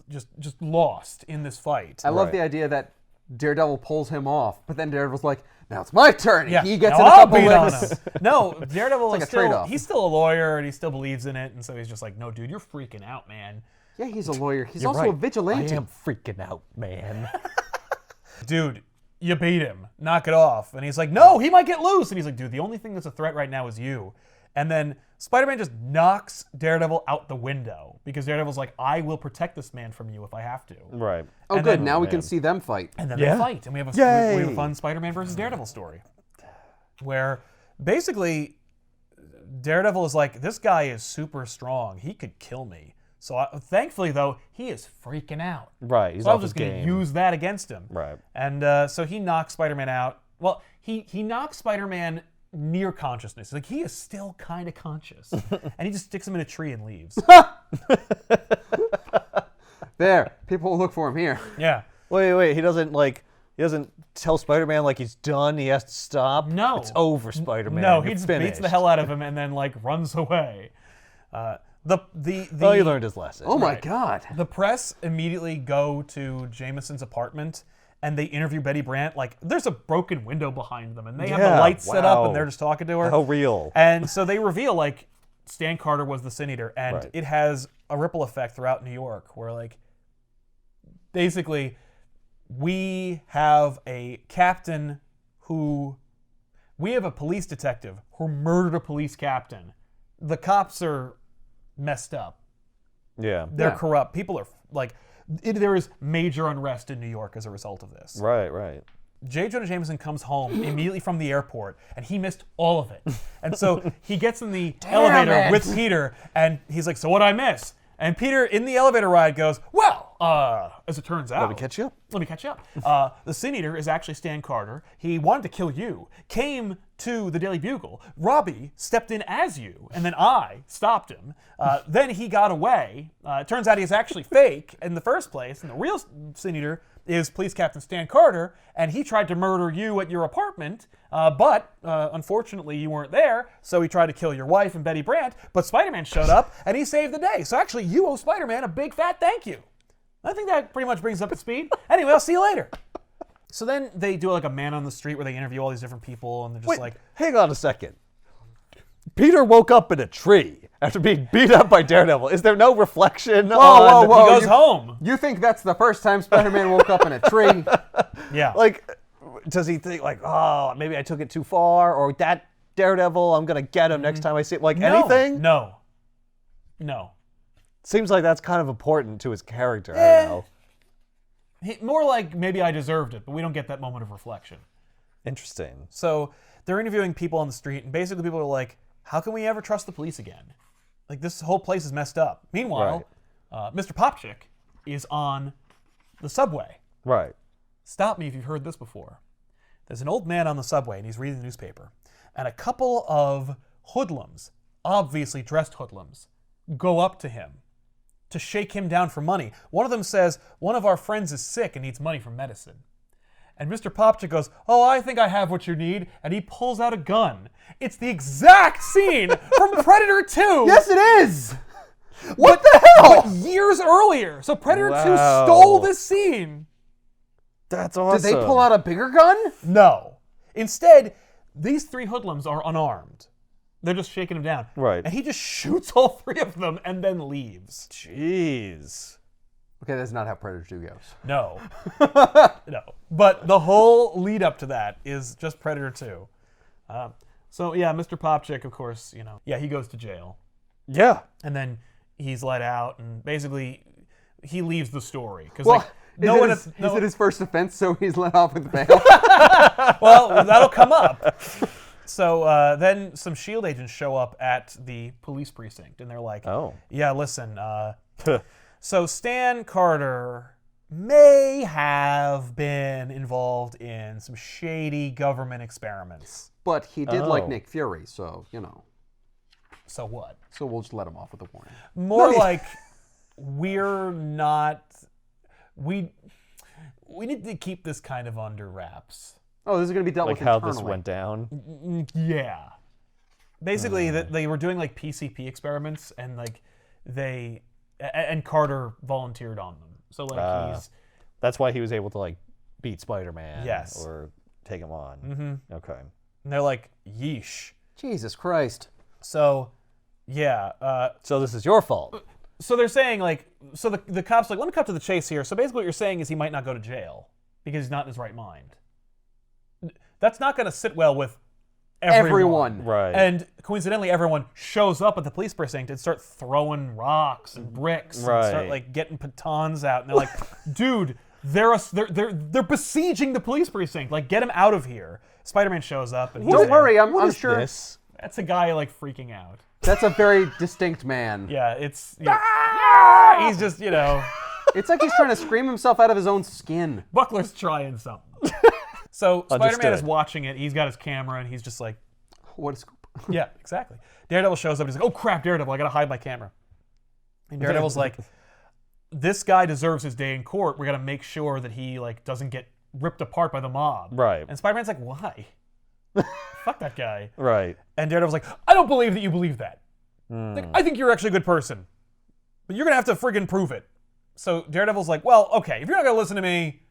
just lost in this fight. I love Right. the idea that Daredevil pulls him off, but then Daredevil's like, now it's my turn. Yeah, He gets now in a I'll couple beat on licks. him. No, Daredevil like is a trade-off. he's still a lawyer and he still believes in it, and so he's just like, no, dude, you're freaking out, man. Yeah, he's a lawyer. He's You're also right. a vigilante. I am freaking out, man. Dude, you beat him. Knock it off. And he's like, no, he might get loose. And he's like, dude, the only thing that's a threat right now is you. And then Spider-Man just knocks Daredevil out the window because Daredevil's like, I will protect this man from you if I have to. Right. Oh, And good. then- Now we can see them fight. And then Yeah. they fight. And we have Yay. a fun Spider-Man versus Daredevil story. Where basically Daredevil is like, this guy is super strong. He could kill me. So thankfully, though, he is freaking out. Right. He's So I off was his just going game. to use that against him. Right. And so he knocks Spider-Man out. Well, he knocks Spider-Man near consciousness. Like, he is still kind of conscious. And he just sticks him in a tree and leaves. There. People will look for him here. Yeah. Wait. He doesn't tell Spider-Man like he's done. He has to stop. No. It's over, Spider-Man. No, You're he just finished. beats the hell out of him and then, like, runs away. Oh, he learned his lesson. Oh my Right. God. The press immediately go to Jameson's apartment and they interview Betty Brant. Like, there's a broken window behind them and they have the Yeah, lights set up wow. and they're just talking to her. How real. And so they reveal, like, Stan Carter was the Sin Eater, and Right. it has a ripple effect throughout New York where, like, basically we have a captain we have a police detective who murdered a police captain. The cops are messed up. Yeah. They're Yeah. corrupt. People are, like, there is major unrest in New York as a result of this. Right. J. Jonah Jameson comes home immediately from the airport, and he missed all of it. And so he gets in the elevator it. with Peter, and he's like, so what'd I miss? And Peter, in the elevator ride, goes, well, as it turns out... Let me catch you up. Let me catch you up. The Sin Eater is actually Stan Carter. He wanted to kill you, came to the Daily Bugle. Robbie stepped in as you, and then I stopped him. Then he got away. It turns out he's actually fake in the first place, and the real Sin Eater is Police Captain Stan Carter, and he tried to murder you at your apartment, but unfortunately you weren't there, so he tried to kill your wife and Betty Brant, but Spider-Man showed up, and he saved the day. So actually, you owe Spider-Man a big fat thank you. I think that pretty much brings up to speed. Anyway, I'll see you later. So then they do like a man on the street where they interview all these different people, and they're just Wait, like, hang on a second. Peter woke up in a tree after being beat up by Daredevil. Is there no reflection on... whoa. he goes home. You think that's the first time Spider-Man woke up in a tree? Yeah. Like, does he think like, oh, maybe I took it too far, or that Daredevil, I'm gonna get him next time I see it? Like anything? No. Seems like that's kind of important to his character. I don't know. More like maybe I deserved it, but we don't get that moment of reflection. Interesting. So they're interviewing people on the street, and basically people are like, how can we ever trust the police again? Like, this whole place is messed up. Meanwhile, Mr. Popchick is on the subway. Right. Stop me if you've heard this before. There's an old man on the subway, and he's reading the newspaper. And a couple of hoodlums, obviously dressed hoodlums, go up to him to shake him down for money. One of them says, one of our friends is sick and needs money for medicine. And Mr. Popchick goes, oh, I think I have what you need. And he pulls out a gun. It's the exact scene from Predator 2. Yes, it is! What the hell? But years earlier. So Predator 2 Wow. stole this scene. That's awesome. Did they pull out a bigger gun? No. Instead, these three hoodlums are unarmed. They're just shaking him down. Right. And he just shoots all three of them and then leaves. Jeez. Okay, that's not how Predator 2 goes. No. No. But the whole lead up to that is just Predator 2. So, yeah, Mr. Popchick, of course, he goes to jail. Yeah. And then he's let out, and basically he leaves the story. Because, Well, is it his first offense, so he's let off with bail? Well, that'll come up. So then some S.H.I.E.L.D. agents show up at the police precinct, and they're like, Oh. yeah, listen, so Stan Carter may have been involved in some shady government experiments. But he did like Oh. Nick Fury, so, So what? So we'll just let him off with a warning. More like we're not... We need to keep this kind of under wraps. Oh, this is going to be dealt Like with how internally. this went down. Yeah. Basically, they were doing like PCP experiments, and like and Carter volunteered on them. So like he's That's why he was able to like beat Spider-Man. Yes. Or take him on. Mm-hmm. Okay. and they're like, yeesh. Jesus Christ. So yeah. So this is your fault. So they're saying like, so the cops are like, let me cut to the chase here. So basically, what you're saying is he might not go to jail because he's not in his right mind. That's not going to sit well with everyone. Right. And coincidentally, everyone shows up at the police precinct and start throwing rocks and bricks and start Right. like getting batons out. And they're like, dude, they're besieging the police precinct. Like, get him out of here. Spider-Man shows up and he's Don't there. worry, I'm What is sure this? That's a guy like freaking out. that's a very distinct man. Yeah, it's he's just It's like he's trying to scream himself out of his own skin. Buckler's trying something. So Spider-Man is Understood. watching it. He's got his camera and he's just like, What a scoop. yeah, exactly. Daredevil shows up and he's like, oh crap, Daredevil, I gotta hide my camera. And Daredevil's like, this guy deserves his day in court. We gotta make sure that he like doesn't get ripped apart by the mob. Right. And Spider-Man's like, why? Fuck that guy. Right. And Daredevil's like, I don't believe that you believe that. Like, I think you're actually a good person. But you're gonna have to friggin' prove it. So Daredevil's like, well, okay, if you're not gonna listen to me,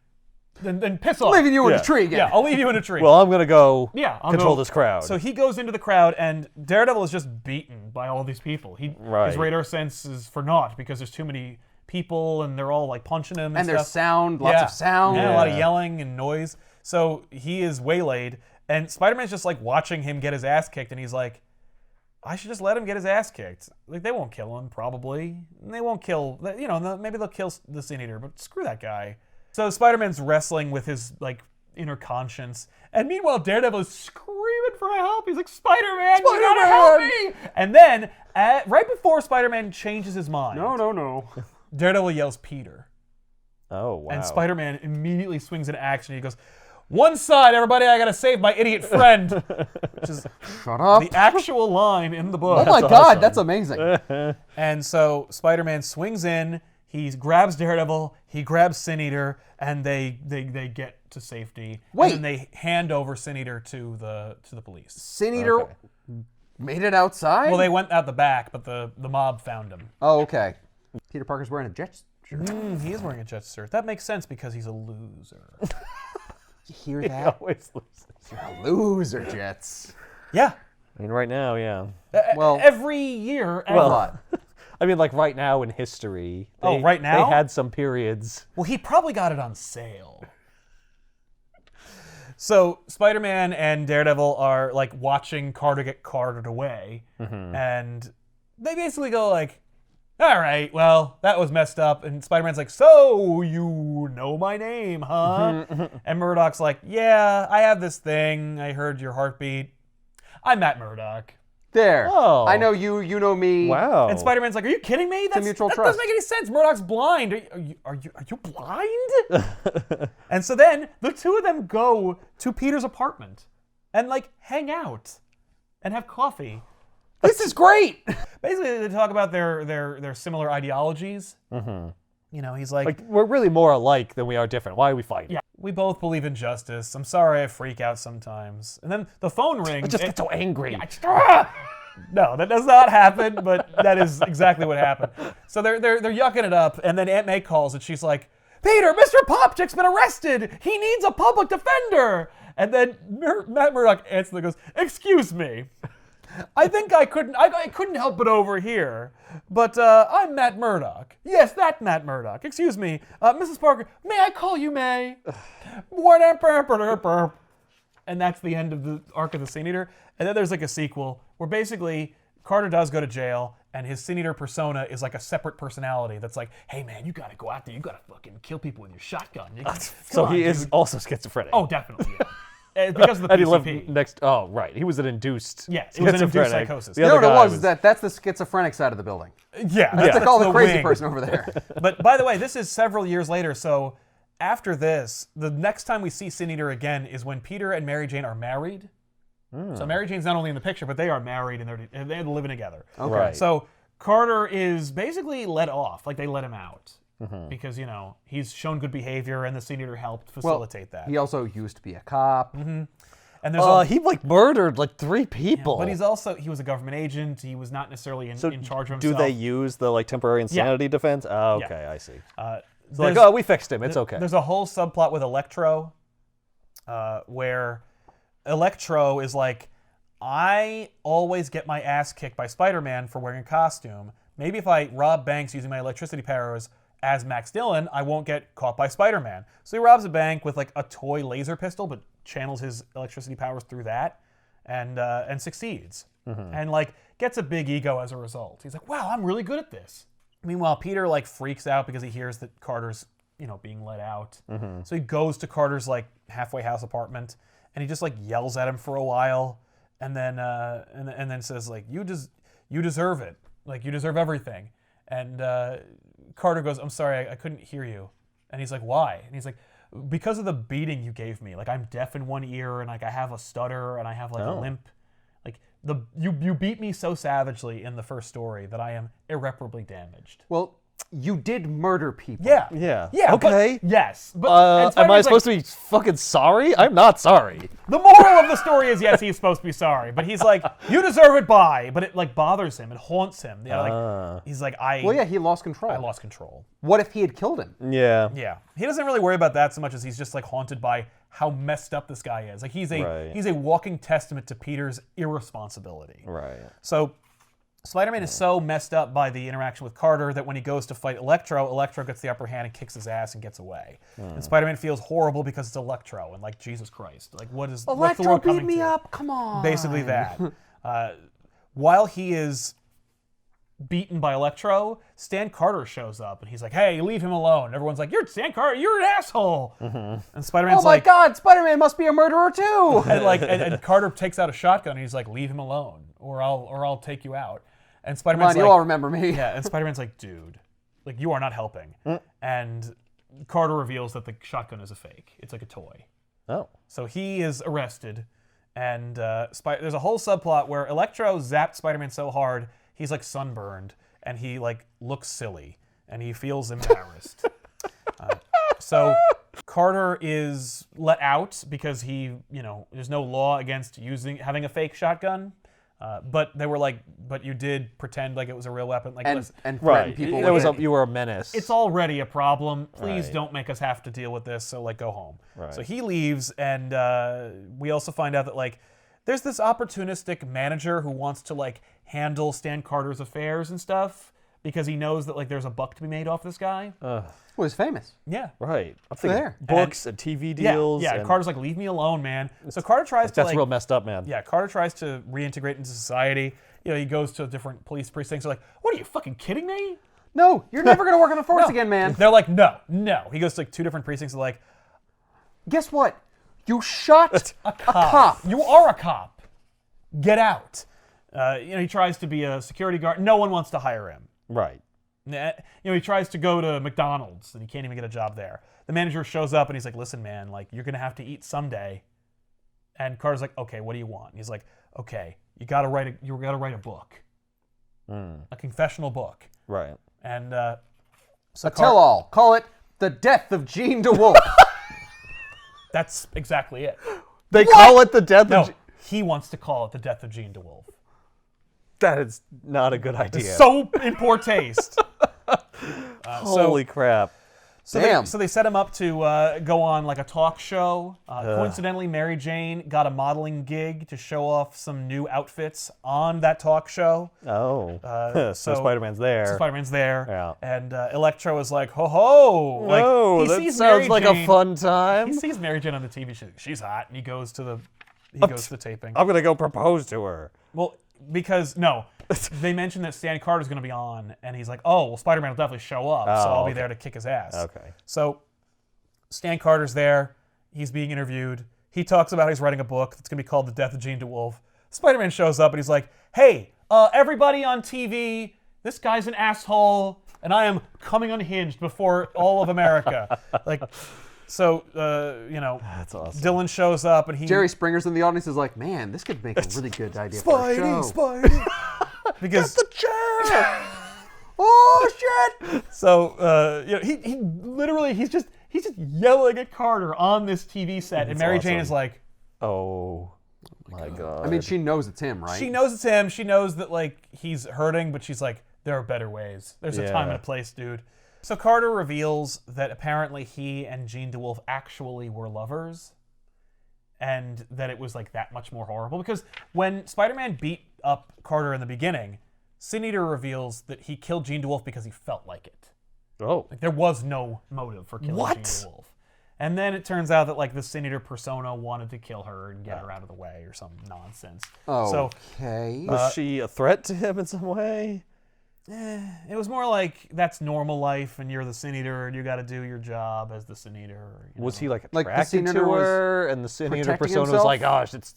then piss off. Leaving you in Yeah. a tree again. Yeah, I'll leave you in a tree. Well, I'm gonna go I'll control go- this crowd. So he goes into the crowd, and Daredevil is just beaten by all these people. Right. His radar sense is for naught because there's too many people, and they're all like punching him. And there's stuff. sound, lots of sound. Yeah, a lot of Yeah. yelling and noise. So he is waylaid, and Spider-Man's just like watching him get his ass kicked, and he's like, I should just let him get his ass kicked. Like, they won't kill him, probably. And they won't kill, maybe they'll kill the Sin Eater, but screw that guy. So Spider-Man's wrestling with his, like, inner conscience. And meanwhile, Daredevil is screaming for help. He's like, Spider-Man, you gotta help me! And then, right before Spider-Man changes his mind, No. Daredevil yells, Peter. Oh, wow. And Spider-Man immediately swings into action. He goes, one side, everybody, I gotta save my idiot friend. Which is Shut up. the actual line in the book. Oh my God, that's amazing. And so Spider-Man swings in, he grabs Daredevil, he grabs Sin Eater, and they get to safety. Wait. And then they hand over Sin Eater to the police. Sin Eater Okay. made it outside? Well, they went out the back, but the mob found him. Oh, okay. Peter Parker's wearing a Jets shirt. He is wearing a Jets shirt. That makes sense because he's a loser. You hear He that? always loses. You're a loser, Jets. Yeah. I mean, right now, yeah. Well- every year. A lot. I mean, like right now in history. Oh, right now? They had some periods. Well, he probably got it on sale. So Spider-Man and Daredevil are like watching Carter get carted away, and they basically go like, all right, well, that was messed up. And Spider-Man's like, so you know my name, huh? And Murdoch's like, yeah, I have this thing. I heard your heartbeat. I'm Matt Murdock. There. Oh. I know you. You know me. Wow. And Spider-Man's like, are you kidding me? a mutual that trust. doesn't make any sense. Murdoch's blind. Are you blind? And so then the two of them go to Peter's apartment and like hang out and have coffee. This is great. Basically, they talk about their similar ideologies. Mm-hmm. You know, he's like, We're really more alike than we are different. Why are we fighting? yeah, we both believe in justice. I'm sorry I freak out sometimes. And then the phone rings. I just get so angry. No, that does not happen, but that is exactly what happened. So they're yucking it up, and then Aunt May calls, and she's like, Peter, Mr. Popchick's been arrested. He needs a public defender. And then Matt Murdock answers and goes, excuse me. I think I couldn't help but overhear. But I'm Matt Murdock. Yes, that Matt Murdock. Excuse me. Mrs. Parker, may I call you May? And that's the end of the arc of the Sin Eater. And then there's like a sequel where basically Carter does go to jail and his Sin Eater persona is like a separate personality that's like, hey man, you gotta go out there, you gotta fucking kill people with your shotgun. So Come he on, is dude. also schizophrenic. Oh, definitely, yeah. Because of the And he PCP. lived next. Oh, right. He was an induced. Yes, it was an induced schizophrenic. psychosis. The You know other what it guy was? That's the schizophrenic side of the building. Yeah, That's that's call the crazy wing. person over there. But by the way, this is several years later, so after this, the next time we see Sin Eater again is when Peter and Mary Jane are married. So Mary Jane's not only in the picture, but they are married and they're living together. Okay. Right. So Carter is basically let off, like they let him out. Because, you know, he's shown good behavior and the Sin Eater helped facilitate that. He also used to be a cop. And there's He like murdered like 3 people. but he was a government agent. He was not necessarily in charge of himself. Do they use the like temporary insanity defense? Oh, okay, I see. So like, there's- oh, we fixed him. It's okay. There's a whole subplot with Electro where Electro is like, I always get my ass kicked by Spider-Man for wearing a costume. Maybe if I rob banks using my electricity powers as Max Dillon, I won't get caught by Spider-Man. So he robs a bank with like a toy laser pistol, but channels his electricity powers through that and succeeds. And like gets a big ego as a result. He's like, wow, I'm really good at this. Meanwhile, Peter like freaks out because he hears that Carter's, you know, being let out. So he goes to Carter's like halfway house apartment and he just like yells at him for a while and then says like, you deserve it. Like you deserve everything. And Carter goes, I'm sorry, I couldn't hear you. And he's like, why? And he's like, because of the beating you gave me. Like I'm deaf in one ear and like I have a stutter and I have like a limp. Like you beat me so savagely in the first story that I am irreparably damaged. Well, you did murder people. Yeah. Yeah. Okay. Yes. But and Am I Spider-Man's supposed to be fucking sorry? I'm not sorry. The moral of the story is yes, he's supposed to be sorry, but he's like, you deserve it, bye. But it like bothers him, it haunts him. You know, like he's like, Well, yeah, he lost control. I lost control. What if he had killed him? Yeah. Yeah, he doesn't really worry about that so much as he's just like haunted by how messed up this guy is. Like he's a walking testament to Peter's irresponsibility. Right. So Spider-Man is so messed up by the interaction with Carter that when he goes to fight Electro gets the upper hand and kicks his ass and gets away. And Spider-Man feels horrible because it's Electro and like, Jesus Christ, like what's the Electro world beat coming me to? up. Come on. Basically that. While he is beaten by Electro, Stan Carter shows up and he's like, hey, leave him alone. Everyone's like, you're Stan Carter, you're an asshole. And Spider-Man's Oh my like, God, Spider-Man must be a murderer too. and Carter takes out a shotgun and he's like, leave him alone or I'll take you out. And Come Spider-Man's on, you like, all remember me. yeah, and Spider-Man's like, dude, like you are not helping. And Carter reveals that the shotgun is a fake. It's like a toy. Oh. So he is arrested, and there's a whole subplot where Electro zapped Spider-Man so hard he's like sunburned, and he like looks silly, and he feels embarrassed. So Carter is let out because there's no law against having a fake shotgun. But they were like, but you did pretend like it was a real weapon. Like, And listen, threaten Right. people. There was with it. you were a menace. it's already a problem. Please Right. don't make us have to deal with this. So like, go home. Right. So he leaves, and we also find out that like, there's this opportunistic manager who wants to like handle Stan Carter's affairs and stuff because he knows that like there's a buck to be made off this guy. Well, he's famous. Yeah. Right. I'm thinking there. books and TV deals. Yeah. and Carter's like, leave me alone, man. So Carter tries to that's like, real messed up, man. yeah, Carter tries to reintegrate into society. You know, he goes to different police precincts. They're like, what are you fucking kidding me? No, you're never going to work on the force again, man. They're like, no. He goes to like 2 different precincts. They're like, Guess what? You shot a cop. You are a cop. Get out. He tries to be a security guard. No one wants to hire him. Right. He tries to go to McDonald's and he can't even get a job there. The manager shows up and he's like, listen, man, like you're going to have to eat someday. And Carter's like, okay, what do you want? And he's like, okay, you got to write a book. A confessional book. Right. And so tell-all. Call it The Death of Jean DeWolfe. That's exactly it. They call it The Death of... He wants to call it The Death of Jean DeWolfe. That is not a good idea. It's so in poor taste. Holy crap. So they set him up to go on like a talk show. Coincidentally, Mary Jane got a modeling gig to show off some new outfits on that talk show. Oh. So Spider-Man's there. Yeah. And Electro is like, ho ho. Like, oh, that sounds like a fun time. He sees Mary Jane on the TV. She's hot. And he goes to the taping. I'm going to go propose to her. Well, because, no. They mentioned that Stan Carter's going to be on, and he's like, oh, well, Spider-Man will definitely show up, so I'll be there to kick his ass. Okay. So Stan Carter's there. He's being interviewed. He talks about how he's writing a book that's going to be called The Death of Jean DeWolfe. Spider-Man shows up, and he's like, hey, everybody on TV, this guy's an asshole, and I am coming unhinged before all of America. So, That's awesome. Dylan shows up, and Jerry Springer's in the audience is like, man, this could make a really good idea for a show. Spidey. Because Get the chair! Oh, shit! So, he's just yelling at Carter on this TV set, and Mary Jane is like, oh my God. I mean, she knows it's him, right? She knows it's him. She knows that, like, he's hurting, but she's like, there are better ways. There's a time and a place, dude. So Carter reveals that apparently he and Jean DeWolfe actually were lovers, and that it was, like, that much more horrible. Because when Spider-Man beat up Carter in the beginning, Sin Eater reveals that he killed Jean DeWolfe because he felt like it. Oh. Like, there was no motive for killing Jean DeWolfe. And then it turns out that, like, the Sin Eater persona wanted to kill her and get her out of the way or some nonsense. Okay. Was she a threat to him in some way? It was more like, that's normal life, and you're the Sin Eater, and you got to do your job as the Sin Eater. Was he, like, Like, the attracted Sin to Eater her, and the Sin Eater persona was himself? like, gosh, it's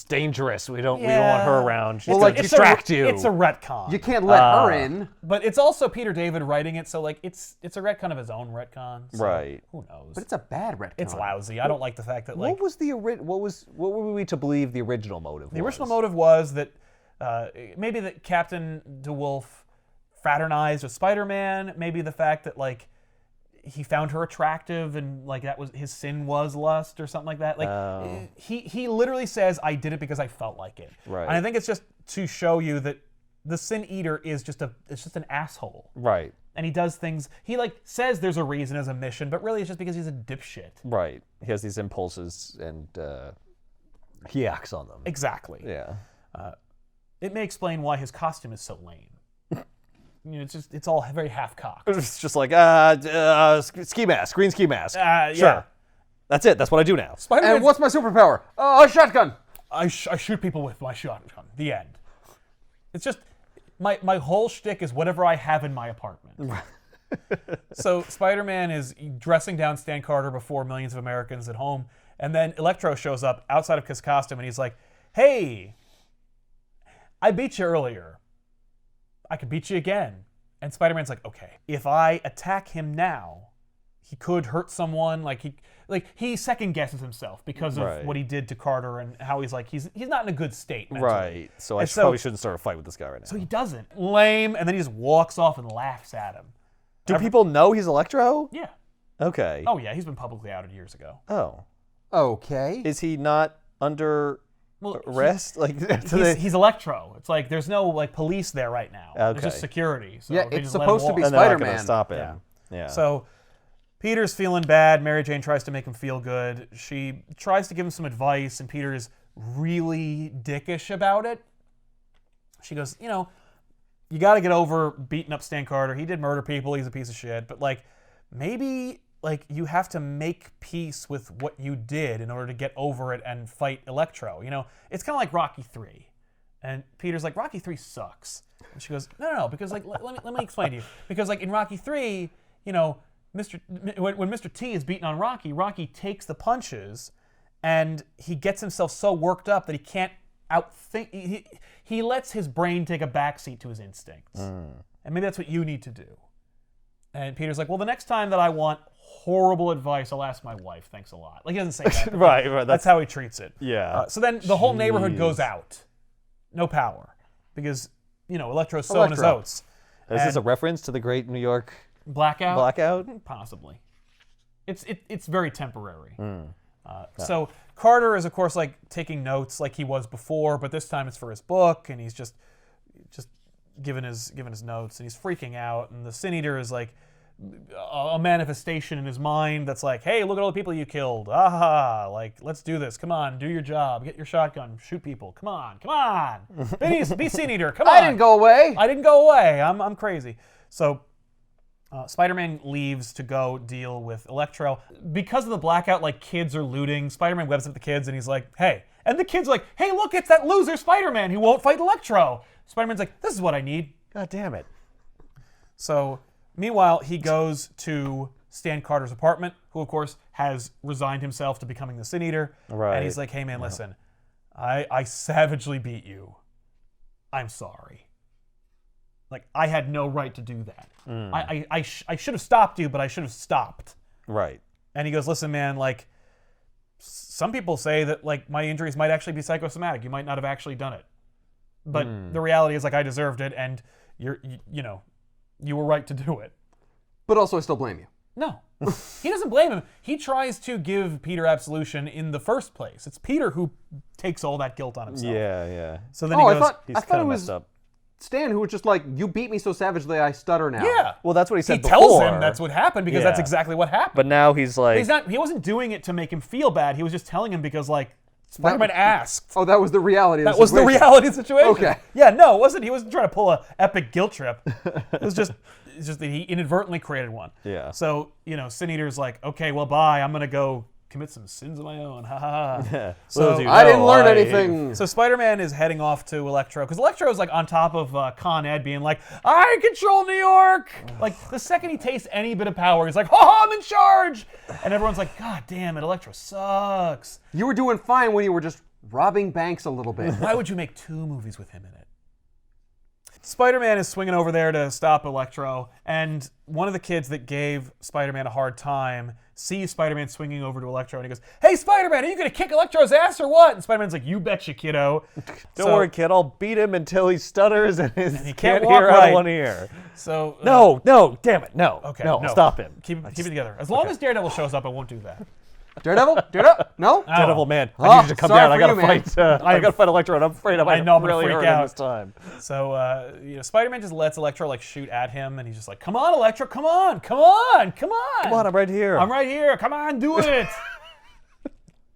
dangerous. We don't want her around. She's Well, going like, to distract you. It's a retcon. You can't let her in. But it's also Peter David writing it, so, like, it's a retcon of his own retcon. So Right. Who knows? But it's a bad retcon. It's lousy. I don't like the fact that, like... What were we to believe the original motive was? The original motive was that maybe that Captain DeWolfe fraternized with Spider-Man. Maybe the fact that, like, he found her attractive and, like, that was his sin was lust or something like that. Like, he literally says, I did it because I felt like it. Right. And I think it's just to show you that the Sin Eater is just an asshole. Right. And he does things, he, like, says there's a reason as a mission, but really it's just because he's a dipshit. Right. He has these impulses, and he acts on them. Exactly. Yeah. It may explain why his costume is so lame. It's all very half-cocked. It's just like, ski mask, green ski mask. Yeah. Sure. That's it. That's what I do now. Spider-Man. And what's my superpower? A shotgun. I shoot people with my shotgun. The end. It's just, my whole shtick is whatever I have in my apartment. So Spider-Man is dressing down Stan Carter before millions of Americans at home, and then Electro shows up outside of his costume, and he's like, hey, I beat you earlier. I could beat you again. And Spider-Man's like, okay, if I attack him now, he could hurt someone. He second guesses himself because of what he did to Carter and how he's like, he's not in a good state mentally. Right. So probably shouldn't start a fight with this guy right now. So he doesn't. Lame. And then he just walks off and laughs at him. Do people know he's Electro? Yeah. Okay. Oh yeah, he's been publicly outed years ago. Oh. Okay. Is he not under arrest? He's Electro. It's like there's no, like, police there right now. Okay. There's just security. So Yeah, they it's just let him supposed to be walk. And they're not Spider-Man. going to stop him. Yeah. So Peter's feeling bad. Mary Jane tries to make him feel good. She tries to give him some advice, and Peter is really dickish about it. She goes, you got to get over beating up Stan Carter. He did murder people. He's a piece of shit. But, like, maybe, like, you have to make peace with what you did in order to get over it and fight Electro. It's kind of like Rocky 3. And Peter's like, Rocky 3 sucks. And she goes, no, because like let me explain to you. Because like in Rocky 3, when Mr. T is beating on Rocky, Rocky takes the punches, and he gets himself so worked up that he can't outthink. He lets his brain take a backseat to his instincts, and maybe that's what you need to do. And Peter's like, well, the next time that I want horrible advice, I'll ask my wife. Thanks a lot. Like he doesn't say that. Right. That's how he treats it. Yeah. So then the whole neighborhood goes out, no power, because Electro's sowing his oats. Is this a reference to the Great New York blackout? Possibly. It's very temporary. So Carter is, of course, like taking notes like he was before, but this time it's for his book, and he's just giving his notes, and he's freaking out. And the Sin Eater is like a manifestation in his mind that's like, hey, look at all the people you killed. Aha, like, let's do this. Come on, do your job. Get your shotgun. Shoot people. Come on. Be Sin Eater. Come on. I didn't go away. I'm crazy. So Spider-Man leaves to go deal with Electro. Because of the blackout, like, kids are looting. Spider-Man webs up the kids, and he's like, hey. And the kid's like, hey, look, it's that loser Spider-Man who won't fight Electro. Spider-Man's like, this is what I need. God damn it. So, meanwhile, he goes to Stan Carter's apartment, who, of course, has resigned himself to becoming the Sin Eater. Right. And he's like, hey, man, listen. I savagely beat you. I'm sorry. Like, I had no right to do that. I should have stopped you, but I should have stopped. Right. And he goes, listen, man, like, some people say that, like, my injuries might actually be psychosomatic. You might not have actually done it. But the reality is, like, I deserved it, and you were right to do it. But also, I still blame you. No. He doesn't blame him. He tries to give Peter absolution in the first place. It's Peter who takes all that guilt on himself. Yeah. So then he goes, I thought it was messed up. Stan, who was just like, you beat me so savagely, I stutter now. yeah. Well, that's what he said He before. tells him that's what happened because that's Yeah. exactly what happened. But now he's like... He wasn't doing it to make him feel bad. He was just telling him because, like, Spider-Man asked. Oh, that was the reality of the That was the situation. reality of the situation. Okay. Yeah, no, it wasn't. He wasn't trying to pull a epic guilt trip. It's just that he inadvertently created one. Yeah. So, Sin Eater's like, okay, well, bye. I'm going to go commit some sins of my own. Ha ha ha. So I didn't learn anything. So Spider-Man is heading off to Electro, because Electro is like on top of Con Ed being like, I control New York! Like, the second he tastes any bit of power, he's like, ha, I'm in charge! And everyone's like, God damn it, Electro sucks. You were doing fine when you were just robbing banks a little bit. Why would you make 2 movies with him in it? Spider-Man is swinging over there to stop Electro, and one of the kids that gave Spider-Man a hard time sees Spider-Man swinging over to Electro, and he goes, hey, Spider-Man, are you going to kick Electro's ass or what? And Spider-Man's like, you betcha, kiddo. Don't worry, kid. I'll beat him until he stutters and he can't walk hear out right. of one ear. So No, damn it, no. Okay, no, stop him. Keep it together. As long as Daredevil shows up, I won't do that. Daredevil? No? Daredevil, man. I need you to come sorry down. I for gotta you, man. fight. I gotta fight Electro, and I'm afraid I might know I'm gonna really freak hurt out. him this time. So Spider-Man just lets Electro like shoot at him, and he's just like, "Come on, Electro! Come on! Come on! Come on! Come on, I'm right here. I'm right here! Come on, do it!"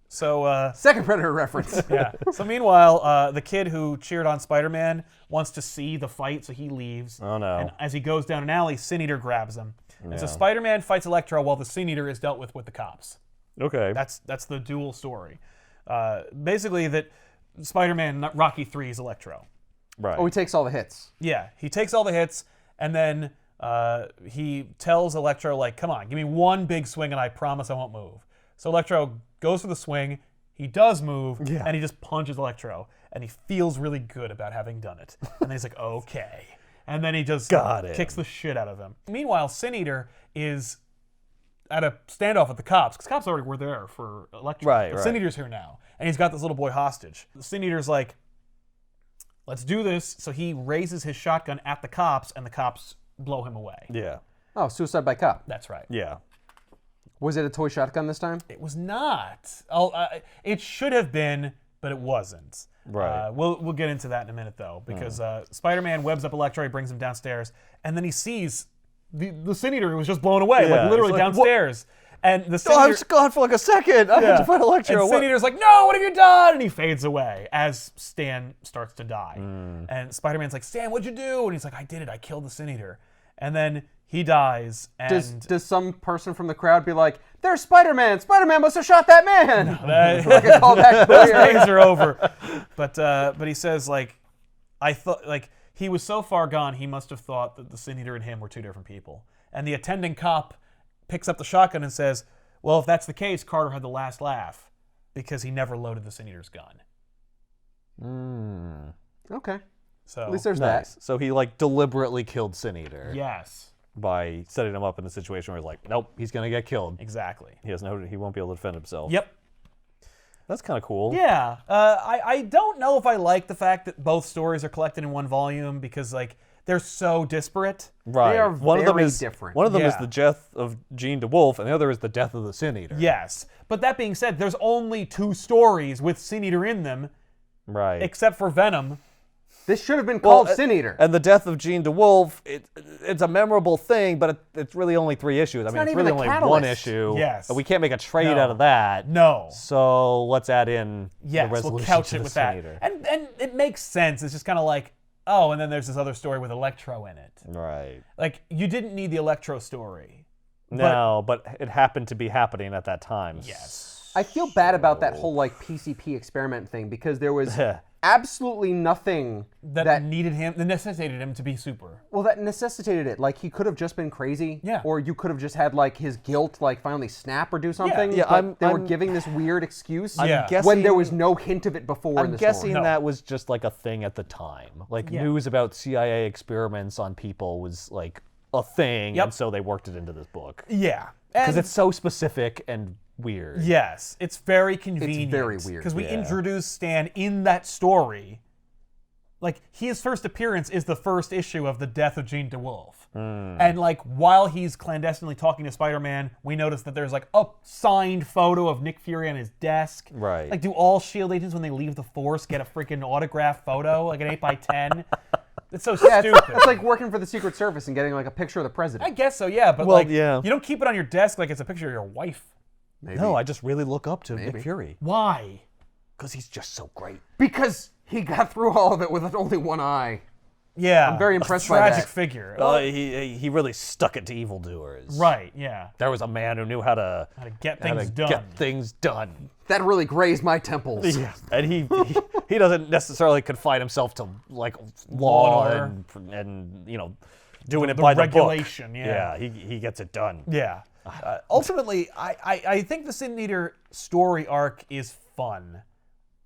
So Second Predator reference. yeah. So meanwhile, the kid who cheered on Spider-Man wants to see the fight, so he leaves. Oh no! And as he goes down an alley, Sin Eater grabs him. And so Spider-Man fights Electro while the Sin Eater is dealt with the cops. Okay. That's the dual story. Basically, that Spider-Man Rocky 3 is Electro. Right. Oh, he takes all the hits. Yeah, he takes all the hits, and then he tells Electro, like, come on, give me one big swing and I promise I won't move. So Electro goes for the swing, he does move, and he just punches Electro, and he feels really good about having done it. And then he's like, okay. And then he just kicks the shit out of him. Meanwhile, Sin Eater is at a standoff with the cops, because cops already were there for Electro. Right. Sin Eater's here now, and he's got this little boy hostage. The Sin Eater's like, let's do this. So he raises his shotgun at the cops, and the cops blow him away. Yeah. Oh, suicide by cop. That's right. Yeah. Was it a toy shotgun this time? It was not. It should have been, but it wasn't. Right. We'll get into that in a minute, though, because Spider-Man webs up Electro, he brings him downstairs, and then he sees the Sin Eater was just blown away, Yeah, like literally it's like, downstairs. And the Sin I Eater, was gone for like a second. I had to fight Electro. and Sin Eater's like, no, what have you done? And he fades away as Stan starts to die. And Spider-Man's like, Stan, what'd you do? And he's like, I did it. I killed the Sin Eater. And then he dies. And Does some person from the crowd be like, there's Spider-Man! Spider-Man must have shot that man! that- Like a callback those player. days are over. But he says, like, I thought, like, he was so far gone, he must have thought that the Sin Eater and him were two different people. And the attending cop picks up the shotgun and says, well, if that's the case, Carter had the last laugh because he never loaded the Sin Eater's gun. Okay. So At least there's Nice. that. So he like deliberately killed Sin Eater yes, by setting him up in a situation where he's like, nope, he's gonna get killed. exactly. He won't be able to defend himself. Yep. That's kind of cool. Yeah. I don't know if I like the fact that both stories are collected in one volume because, like, they're so disparate. Right. They are one of them very is different. One of them is Yeah. the death of Jean DeWolfe, and the other is the death of the Sin Eater. Yes. But that being said, there's only 2 stories with Sin Eater in them, Right. except for Venom. This should have been called Well, Sin Eater. And the death of Jean DeWolfe, it's a memorable thing, but it's really only 3 issues. I mean, not it's even really a only catalyst. one issue. Yes. We can't make a trade No. out of that. No. So let's add in Yes, the resolution we'll couch to it the with Sin that. Eater. And it makes sense. It's just kind of like, oh, and then there's this other story with Electro in it. Right. Like, you didn't need the Electro story. No, but it happened to be happening at that time. Yes. I feel bad about that whole like PCP experiment thing because there was absolutely nothing That necessitated him to be super. that necessitated it. Like he could have just been crazy, Yeah. or you could have just had like his guilt like finally snap or do something. Yeah, but they were I'm- giving this weird excuse Yeah. guessing- when there was no hint of it before in I'm the guessing story. that was just like a thing at the time. Like Yeah. news about CIA experiments on people was like a thing, Yep. and so they worked it into this book. Yeah. Because And it's so specific and weird. yes, it's very convenient. very weird, Because we yeah. introduce Stan in that story. Like, his first appearance is the first issue of the death of Jean DeWolfe. And, like, while he's clandestinely talking to Spider-Man, we notice that there's, like, a signed photo of Nick Fury on his desk. Right. Like, do all S.H.I.E.L.D. agents, when they leave the Force, get a freaking autographed photo, like an 8x10? It's so Yeah, stupid. it's like working for the Secret Service and getting like a picture of the I president. guess so, yeah. But, Well, like, yeah. you don't keep it on your desk like it's a picture of your wife. Maybe. No, I just really look up to Nick Fury. Why? Because he's just so great. Because he got through all of it with only one eye. Yeah. I'm very impressed by Tragic that. figure. He really stuck it to evildoers. Right, yeah. There was a man who knew how to Get things done. get things done. That really grazed my temples. Yeah. And he doesn't necessarily confine himself to like law and and you know doing it the by regulation, the book. yeah. he gets it done. Yeah. Ultimately, I think the Sin Eater story arc is fun.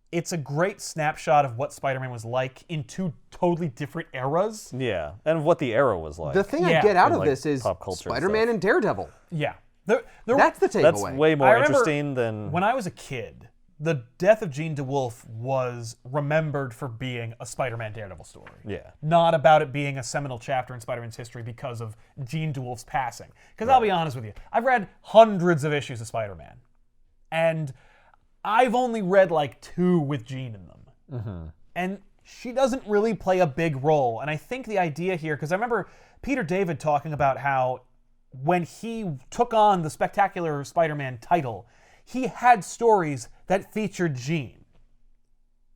It's a great snapshot of what Spider-Man was like in 2 totally different eras. Yeah, and what the era was like. The thing Yeah. I get out And, of like, this is pop culture and Spider-Man stuff. and Daredevil. Yeah. That's the takeaway. That's way more I remember interesting than when I was a kid, the death of Jean DeWolfe was remembered for being a Spider-Man Daredevil story. Yeah. Not about it being a seminal chapter in Spider-Man's history because of Jean DeWolfe's passing. Because I'll be honest with you, I've read hundreds of issues of Spider-Man. And I've only read like 2 with Jean in them. And she doesn't really play a big role. And I think the idea here, because I remember Peter David talking about how when he took on the Spectacular Spider-Man title, he had stories that featured Jean.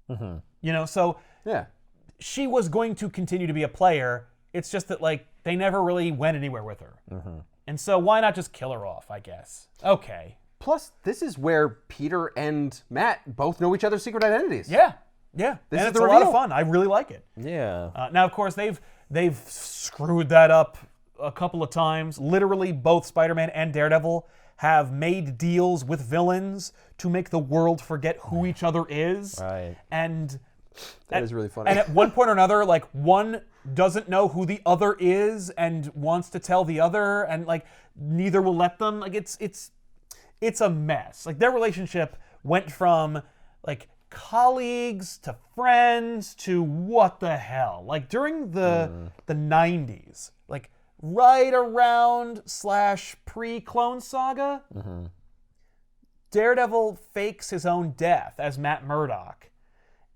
You know, so Yeah. she was going to continue to be a player. It's just that, like, they never really went anywhere with her. And so why not just kill her off, I guess? Okay. Plus, this is where Peter and Matt both know each other's secret identities. Yeah. Yeah. This and is it's the a lot of reveal. fun. I really like it. yeah. Now, of course, they've screwed that up a couple of times. Literally, both Spider-Man and Daredevil have made deals with villains to make the world forget who each other is. Right. And That is really funny. And at one point or another, like, one doesn't know who the other is and wants to tell the other, and like neither will let them. Like, it's a mess. Like, their relationship went from like colleagues to friends to what the hell. Like, during the 90s, like right around / pre-Clone Saga, Daredevil fakes his own death as Matt Murdock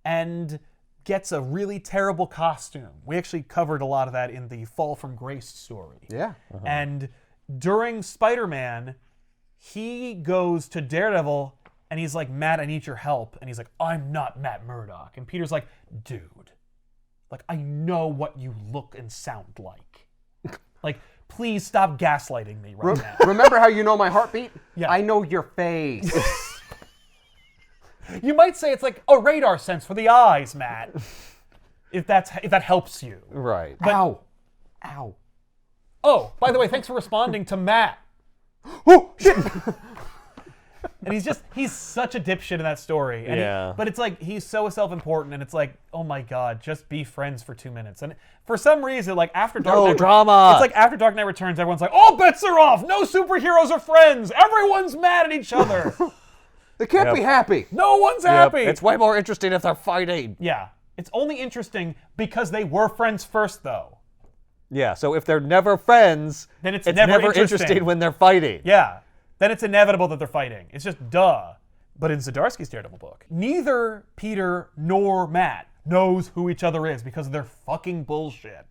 and gets a really terrible costume. We actually covered a lot of that in the Fall from Grace story. Yeah. And during Spider-Man, he goes to Daredevil and he's like, Matt, I need your help. And he's like, I'm not Matt Murdock. And Peter's like, dude, like, I know what you look and sound like. Like, please stop gaslighting me right now. Remember how you know my heartbeat? Yeah. I know your face. You might say it's like a radar sense for the eyes, Matt. if that helps you. Right. Ow. Ow. Oh, by the way, thanks for responding to Matt. Oh, shit. And he's such a dipshit in that story. And Yeah. but it's like, he's so self-important, and it's like, oh my God, just be friends for 2 minutes. And for some reason, like after Dark No Knight... drama. It's like after Dark Knight Returns, everyone's like, all bets are off! No superheroes are friends! Everyone's mad at each other! They can't be happy. No one's Yep. happy! It's way more interesting if they're fighting. Yeah. It's only interesting because they were friends first, though. Yeah, so if they're never friends, Then it's never never interesting interesting. when they're fighting. Yeah. Then it's inevitable that they're fighting. It's just duh. But in Zdarsky's Daredevil book, neither Peter nor Matt knows who each other is because of their fucking bullshit.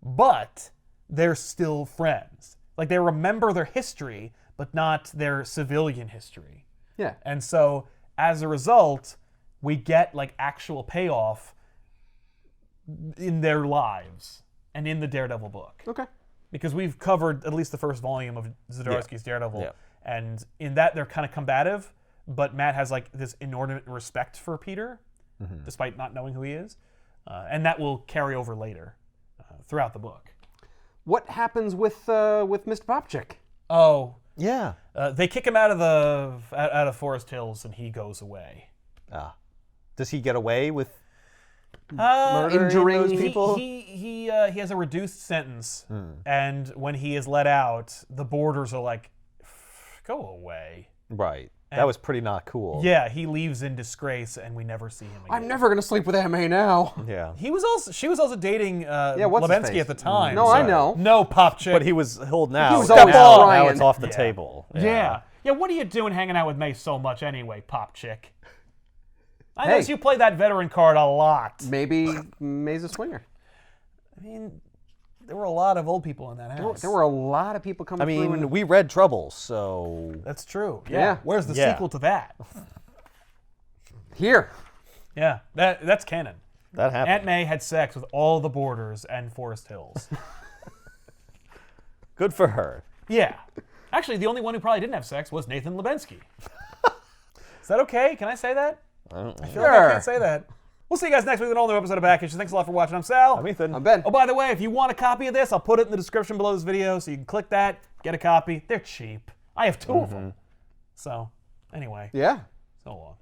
But they're still friends. Like, they remember their history, but not their civilian history. Yeah. And so, as a result, we get, like, actual payoff in their lives and in the Daredevil book. Okay. Because we've covered at least the first volume of Zdarsky's Daredevil, Yeah. and in that they're kind of combative, but Matt has like this inordinate respect for Peter, despite not knowing who he is, and that will carry over later throughout the book. What happens with Mr. Popchick? Oh, Yeah. they kick him out of Forest Hills, and he goes away. Does he get away with Injuring those people? He has a reduced sentence, and when he is let out, the borders are like, go away. Right. That was pretty not cool. Yeah, he leaves in disgrace, and we never see him again. I'm never gonna sleep with MA now. Yeah. She was also dating what's his Lebensky face? at the time. No, I know. No, Popchick. But he was holding out. He was Now- always now trying. it's off the Yeah. table. Yeah. What are you doing hanging out with May so much anyway, Popchick? I Hey. noticed you play that veteran card a lot. Maybe May's a swinger. I mean, there were a lot of old people in that house. There were a lot of people coming I through. mean, we read Trouble, so That's true. Yeah. Where's the Yeah. sequel to that? Here. Yeah, that's canon. that happened. Aunt May had sex with all the Borders and Forest Hills. Good for her. Yeah. Actually, the only one who probably didn't have sex was Nathan Lebensky. Is that okay? Can I say that? I feel like I can't say that. We'll see you guys next week with an all new episode of Back Issues. Thanks a lot for watching. I'm Sal. I'm Ethan. I'm Ben. Oh, by the way, if you want a copy of this, I'll put it in the description below this video, so you can click that, get a copy. They're cheap. I have two of them. So, anyway, Yeah. so long.